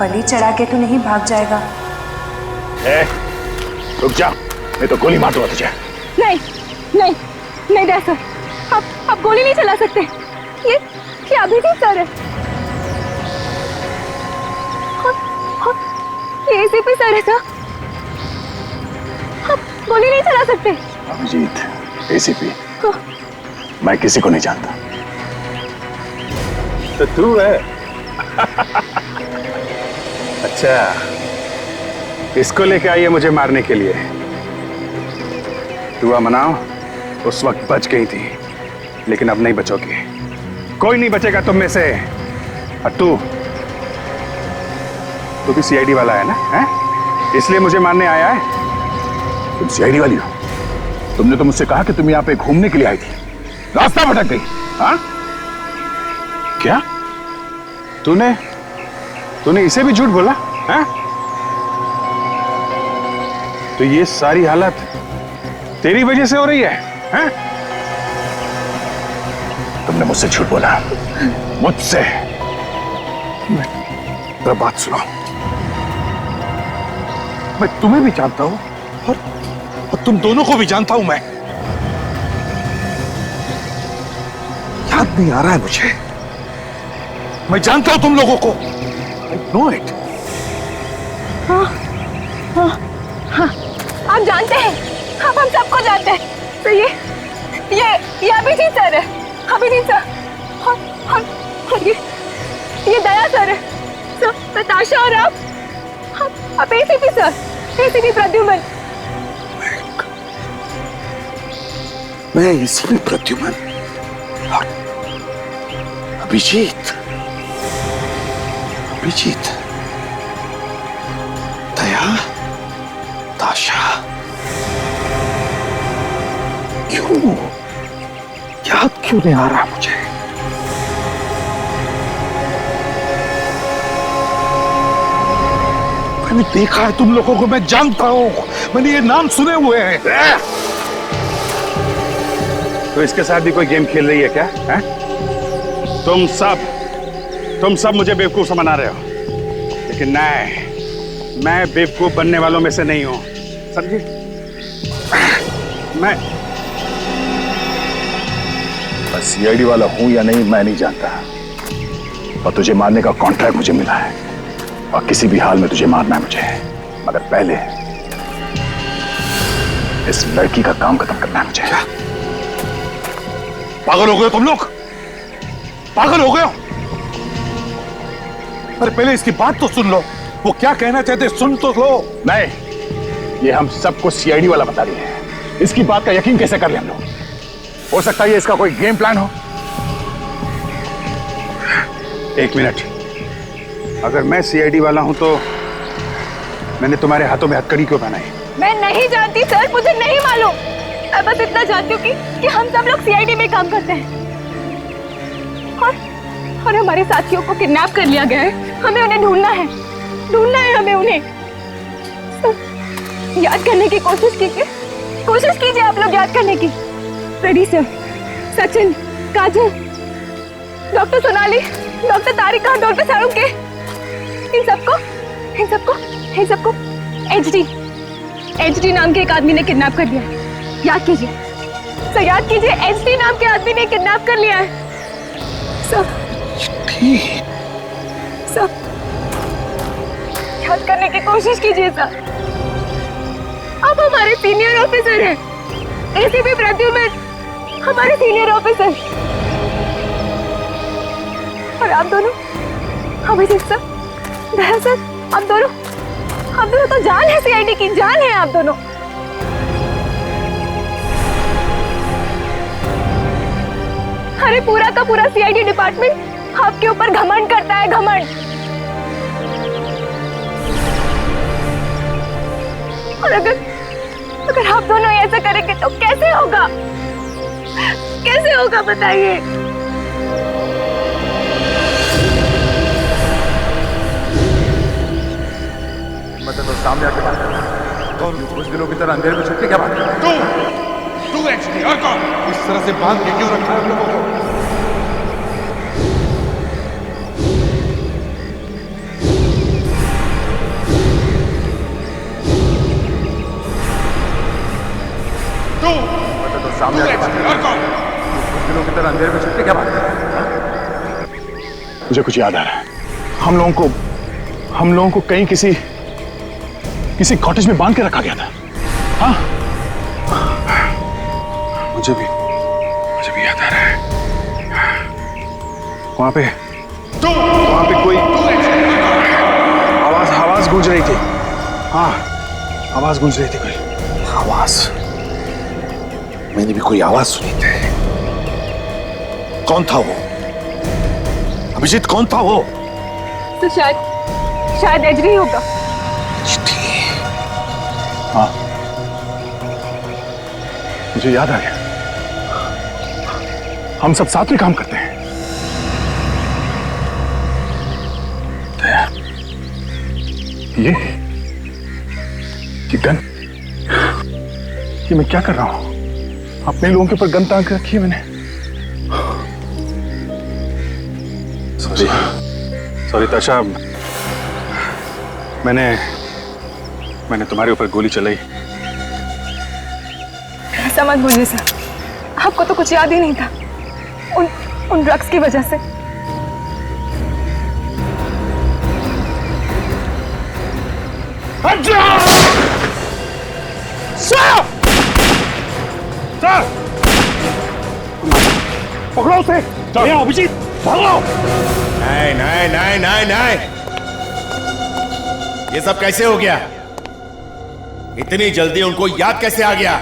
बलि चढ़ा के तो नहीं भाग जाएगा? रुक जा, मैं तो गोली मार दूंगा तुझे। नहीं नहीं नहीं डैड सर, आप गोली नहीं चला सकते। ये अभिजीत सर है, ये एसीपी सर है सर, आप गोली नहीं चला सकते। अभिजीत, एसीपी, मैं किसी को नहीं जानता। तो तू है? अच्छा, इसको लेके आई है मुझे मारने के लिए। दुआ मनाओ, उस वक्त बच गई थी, लेकिन अब नहीं बचोगी। कोई नहीं बचेगा तुम में से। और तू भी सीआईडी वाला है ना? है? इसलिए मुझे मारने आया है? तुम सीआईडी वाली हो? तुमने तो मुझसे कहा कि तुम यहाँ पे घूमने के लिए आई थी, रास्ता भटक गई। हाँ? क्या? तूने इसे भी झूठ बोला? हैं? तो ये सारी हालत तेरी वजह से हो रही है? हैं? तुमने मुझसे झूठ बोला, मुझसे। मेरा बात सुनो, मैं तुम्हें भी जानता हूं और तुम दोनों को भी जानता हूं। मैं याद नहीं आ रहा है मुझे। मैं जानता हूं तुम लोगों को। I know it. हाँ, हाँ, हाँ, आप जानते हैं, आप हम सबको जानते हैं। तो ये अभिजीत सर है, अभिजीत सर। और ये दया सर है, सर नताशा, और आप एसीपी सर, एसीपी प्रद्युमन। मैं एसीपी प्रद्युमन? अभिजीत, दया, ताशा, क्यों याद क्यों नहीं आ रहा मुझे? मैंने देखा है तुम लोगों को, मैं जानता हूं, मैंने ये नाम सुने हुए हैं। तो इसके साथ भी कोई गेम खेल रही है क्या? है? तुम सब मुझे बेवकूफ समझा रहे हो, लेकिन मैं बेवकूफ बनने वालों में से नहीं हूं, समझे? मैं सीआईडी वाला हूं या नहीं मैं नहीं जानता, और तुझे मारने का कॉन्ट्रैक्ट मुझे मिला है और किसी भी हाल में तुझे मारना है मुझे। मगर पहले इस लड़की का काम खत्म करना है मुझे। क्या? पागल हो गए तुम लोग? पागल हो गए हो? अरे पहले इसकी बात तो सुन लो, वो क्या कहना चाहते सुन तो लो। नहीं, ये हम सबको सीआईडी वाला बता रही है। इसकी बात का यकीन कैसे कर ले हम लोग? हो सकता है इसका कोई गेम प्लान हो। एक मिनट, अगर मैं सीआईडी वाला हूं तो मैंने तुम्हारे हाथों में हथकड़ी क्यों पहनाई? मैं नहीं जानती सर, मुझे नहीं मालूम। मैं बस इतना जानती हूँ कि हम सब लोग सीआईडी में काम करते हैं और हमारे साथियों को किडनैप कर लिया गया है। हमें उन्हें ढूंढना है हमें उन्हें। सर, याद करने की कोशिश कीजिए आप लोग याद करने की। फ्रेडी सर, सचिन, काजल, डॉक्टर सोनाली, डॉक्टर तारिका, डॉक्टर सारुके, इन सबको एचडी नाम के एक आदमी ने किडनैप कर लिया है। याद कीजिए सर, याद कीजिए, एचडी नाम के आदमी ने किडनैप कर लिया है सर। याद करने की कोशिश कीजिए सर, आप हमारे सीनियर ऑफिसर हैं। एसीपी प्रद्युम्न, हमारे सीनियर ऑफिसर, और आप दोनों, अभिजीत सर, दया सर, आप दोनों तो जान है, सीआईडी की जान है आप दोनों। अरे पूरा का पूरा सीआईडी डिपार्टमेंट आपके ऊपर घमंड करता है, घमंड। और अगर आप दोनों ऐसा करेंगे तो कैसे होगा, कैसे होगा बताइए। मतलब तो सामने आके बात कर, कौन कुछ दिनों की तरह अंधेरे में छुप के क्या बात कर? तू एक्चुअली और कौन इस तरह से बांध के क्यों रखा है हम लोगों को? तो सामने आके बात कर, और कौन कुछ दिनों की तरह अंधेरे में छुप के क्या बात कर? मुझे कुछ याद आ रहा है। हम लोगों को कहीं किसी कॉटेज में बांध के रखा गया था। हाँ, मुझे भी याद आ रहा है। वहां पे कोई आवाज गूंज रही थी। हाँ, आवाज गूंज रही थी कोई आवाज। मैंने भी कोई आवाज सुनी थी। कौन था वो? अभिजीत, कौन था वो? तो शायद एजरी होगा। हाँ, मुझे याद आ गया। हम सब साथ में काम करते हैं। दया, ये गन, ये मैं क्या कर रहा हूं? अपने लोगों के ऊपर गन तान के रखी है मैंने। सॉरी ताशा, मैंने तुम्हारे ऊपर गोली चलाई। ऐसा मत बोलिए सर, आपको तो कुछ याद ही नहीं था उन ड्रग्स की वजह से। सर, पकड़ो उसे। अभिजीत, भागो। नहीं, ये सब कैसे हो गया? इतनी जल्दी उनको याद कैसे आ गया?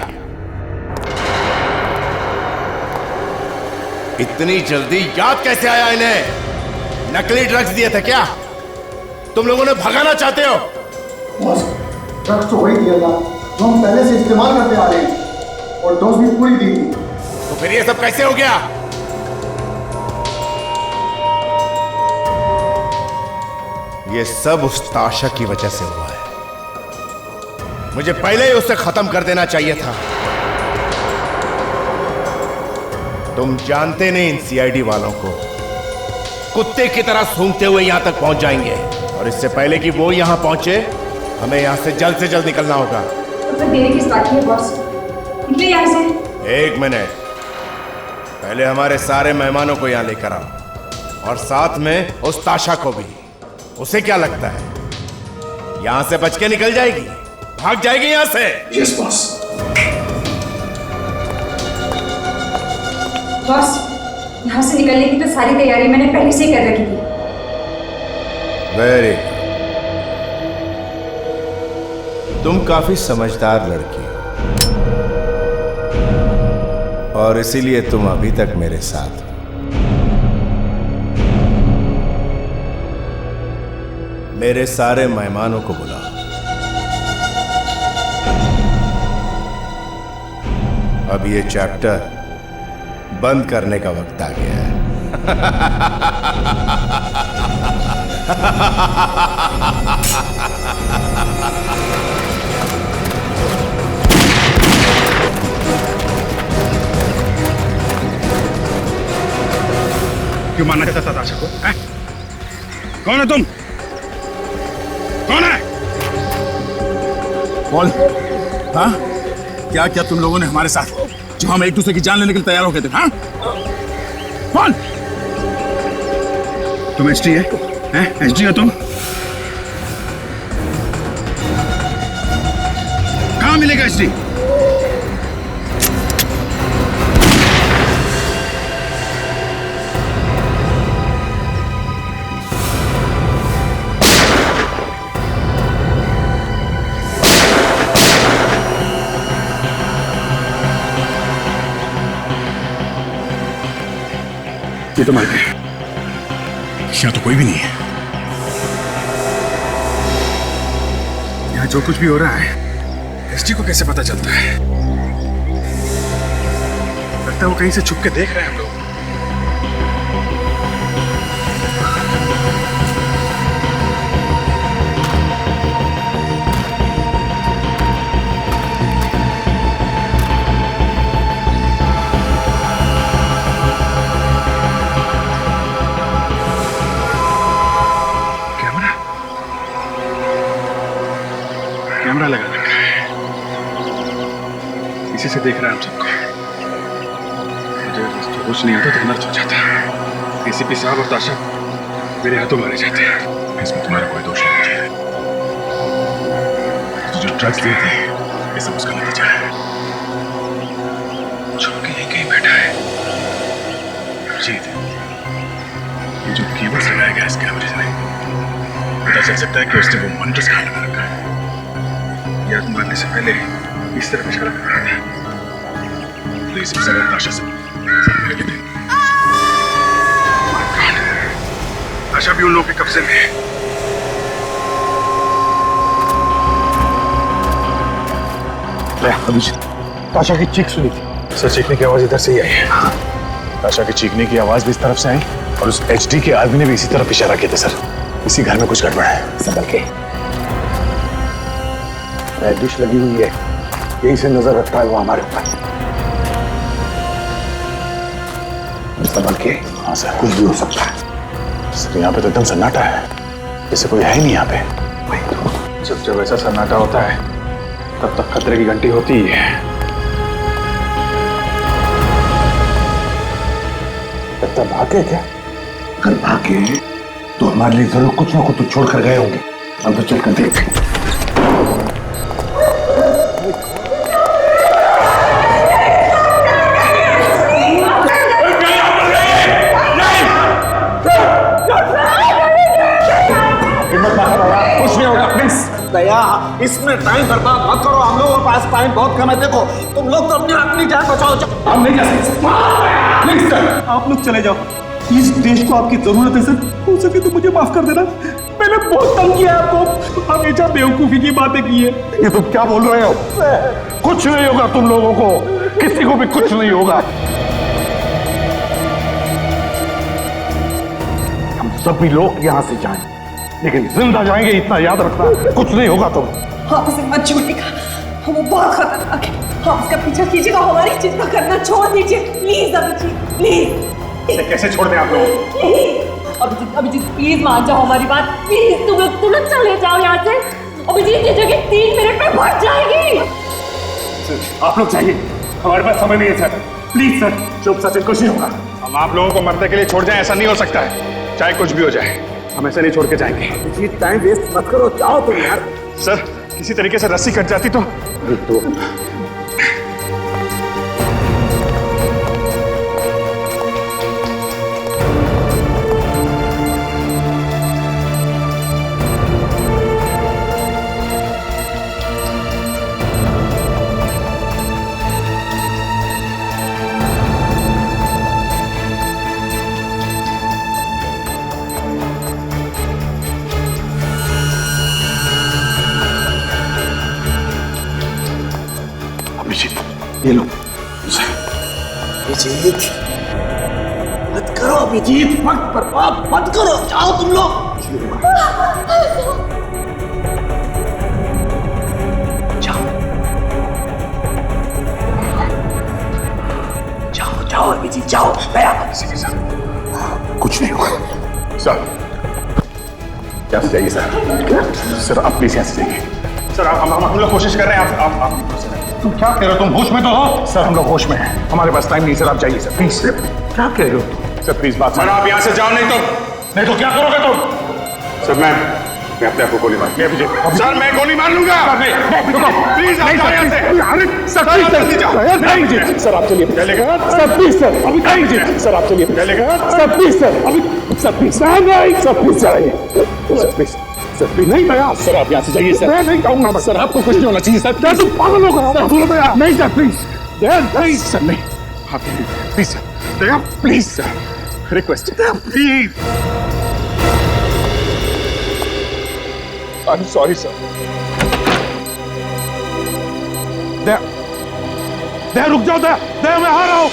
इतनी जल्दी याद कैसे आया इन्हें? नकली ड्रग्स दिए थे क्या? तुम लोगों ने भगाना चाहते हो? बॉस, ड्रग्स तो वही दिया था जो हम पहले से इस्तेमाल करते आ रहे हैं, और डोज भी पूरी दी थी। तो फिर ये सब कैसे हो गया? ये सब उस ताशा की वजह से हुआ है। मुझे पहले ही उसे खत्म कर देना चाहिए था। तुम जानते नहीं इन सीआईडी वालों को, कुत्ते की तरह सूंघते हुए यहां तक पहुंच जाएंगे, और इससे पहले कि वो यहां पहुंचे, हमें यहां से जल्द निकलना होगा। तो फिर देरी किस बात की है बॉस? निकले यहां से। 1 मिनट, पहले हमारे सारे मेहमानों को यहां लेकर आओ, और साथ में उस ताशा को भी। उसे क्या लगता है यहां से बच के निकल जाएगी, भाग जाएगी यहां से? Yes boss. बॉस, यहां से निकलने की तो सारी तैयारी मैंने पहले से ही कर रखी थी। वेरी, तुम काफी समझदार लड़की हो, और इसीलिए तुम अभी तक मेरे साथ हो। मेरे सारे मेहमानों को बुलाओ। अब ये चैप्टर बंद करने का वक्त आ गया है। क्यों मारना चाहता था ताशा को? कौन है तुम? कौन है? बोल। हाँ, क्या क्या तुम लोगों ने हमारे साथ, जो हम एक दूसरे की जान लेने के लिए तैयार हो गए थे? हाँ, कौन? तुम एचडी है? एचडी हो तुम? कहाँ मिलेगा एचडी? ये तो मर गए। यहाँ तो कोई भी नहीं है। यहाँ जो कुछ भी हो रहा है एसडी को कैसे पता चलता है? लगता है वो कहीं से छुप के देख रहे हैं हम लोग। कैमरा लगा रखा है, इसी से देख रहा है हम सबको। मुझे होश नहीं आता तो नर्स हो जाता। एसीपी साहब और ताशा मेरे हाथों मारे जाते हैं। इसमें तुम्हारा कोई दोष नहीं है। तो जो ड्रग्स दिए थे ये सब उसका नतीजा है। छुप के यहीं कहीं बैठा है जीत। ये जो केबल्स लगाया गया इस कैमरे से पता चल सकता है कि उसने वो मंट्स कहाँ लगा रखा है। याद मारने से पहले इस तरफ इशारा कर रहा था। प्लीज सर ताशा से मेरे लिए ताशा भी उन लोगों के कब्जे में है। अभिजीत, ताशा की चीख सुनी थी। सर चीखने की आवाज इधर से ही आई है। ताशा की चीखने की आवाज भी इस तरफ से आई और उस एचडी के आदमी ने भी इसी तरफ इशारा किया था। सर इसी घर में कुछ गड़बड़ है, संभल के। डिश लगी हुई है, यहीं से नजर रखता है वो हमारे ऊपर। संभल के। हाँ सर, कुछ भी हो सकता है। सर यहाँ पे तो एकदम सन्नाटा है, जैसे कोई है ही नहीं यहाँ पे। जब ऐसा सन्नाटा होता है तब तक खतरे की घंटी होती ही है। लगता भागे क्या? अगर भागे तो हमारे लिए जरूर कुछ ना कुछ तो छोड़ कर गए होंगे। हम तो चल कर देखते हैं। दया, इसमें टाइम बर्बाद मत करो। हम लोगों के पास टाइम बहुत कम है। देखो तुम लोग तो अपनी जान बचाओ। हम नहीं जा सकते। आप लोग चले जाओ। इस देश को आपकी जरूरत है सर। हो सके तो मुझे माफ कर देना। मैंने बहुत तंग किया आपको, हमेशा बेवकूफी की बातें की है। ये तुम क्या बोल रहे हो? कुछ नहीं होगा तुम लोगों को, किसी को भी कुछ नहीं होगा। हम सभी लोग यहाँ से जाएं, लेकिन जिंदा जाएंगे इतना याद रखना। कुछ नहीं होगा तुम। हाँ उसे मत छूटिएगा, वो बहुत खतरनाक है। हाँ उसका पीछा कीजिएगा, हमारी चिंता करना छोड़ दीजिए प्लीज। अभिजीत प्लीज। कैसे छोड़ दें आप लोग? अभिजीत प्लीज मान जाओ हमारी बात। प्लीज तुम लोग तुरंत चले जाओ यहाँ से। अभिजीत ये जगह 3 मिनट में भर जाएगी। आप लोग चाहिए, हमारे पास समय नहीं है सर। Please sir. चुप सचिन, कुछ नहीं होगा। हम आप लोगों को मरने के लिए छोड़ जाएं, ऐसा नहीं हो सकता है। चाहे कुछ भी हो जाए, हम ऐसे नहीं छोड़ के जाएंगे। टाइम वेस्ट मत करो, जाओ तुम यार। सर किसी तरीके से रस्सी कट जाती तो ये लो। अभिजीत मत करो। अभिजीत वक्त बर्बाद मत करो, जाओ तुम लोग। जाओ जाओ जाओ अभिजीत जाओ। दया कुछ नहीं होगा सर। यहाँ से जाइए सर। सर आप प्लीज यहाँ से जाइए। सर हम लोग कोशिश कर रहे हैं। आप तुम क्या कह रहे हो? तुम होश में तो हो? सर हम लोग होश में हैं, हमारे पास टाइम नहीं। सर आप जाइए सर प्लीज। क्या कह रहे हो? सर प्लीज बात सर, आप यहाँ से जाओ, नहीं तो क्या करोगे तुम? सर मैं अपने आप को गोली मार। सर मैं गोली मार लूंगा। प्लीज आप जाओ यहाँ से। सर सर आप चलिए। सर प्लीज सर अभी सर आप चलिए। सर प्लीज सर अभी सर प्लीज सर प्लीज जाइए। सर प्लीज सर नहीं भैया। सर आप यहाँ से जाइए सर। मैं नहीं जाऊंगा सर, आपको कुछ नहीं होना चाहिए सर। क्या तुम पागल हो गए? नहीं सर प्लीज। प्लीज सर नहीं। आप please sir. Daya please sir. Request please. I am sorry sir. Daya रुक जाओ, दया मैं आ रहा हूं।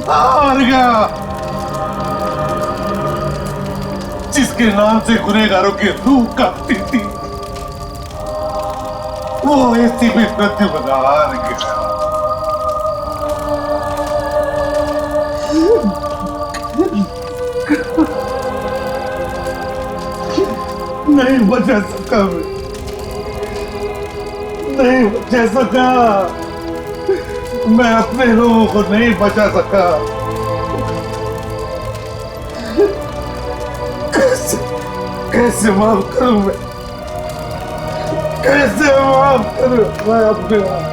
हार गया। जिसके नाम से गुनहगारों की रूह कांपती थी, वो ऐसी भी प्रद्युम्न हार गया। नहीं बचा सका नहीं बचा सका। मैं अपने लोगों को नहीं बचा सका। कैसे माफ करूं मैं? कैसे माफ करूं मैं अपने आप?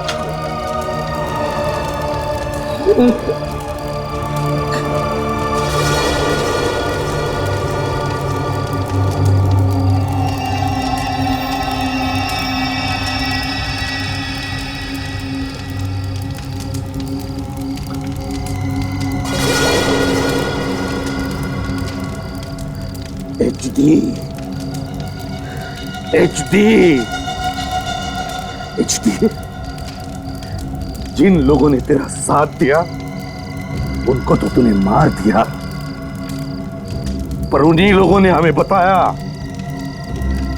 HD, जिन लोगों ने तेरा साथ दिया उनको तो तूने मार दिया, पर उन्हीं लोगों ने हमें बताया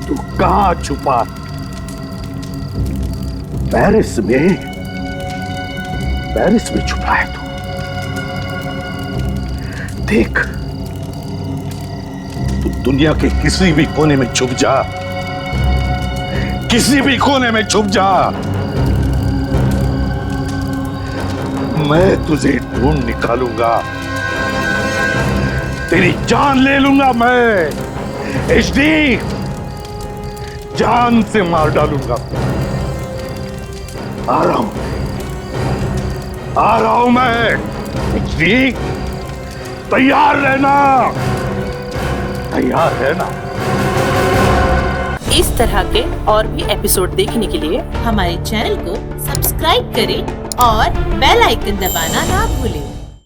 तू कहां छुपा। पेरिस में छुपा है तू। देख, तू दुनिया के किसी भी कोने में छुप जा, किसी भी कोने में छुप जा, मैं तुझे ढूंढ निकालूंगा, तेरी जान ले लूंगा मैं। HD, जान से मार डालूंगा। आ रहा हूं मैं। HD, तैयार रहना। इस तरह के और भी एपिसोड देखने के लिए हमारे चैनल को सब्सक्राइब करें और बेल आइकन दबाना ना भूलें।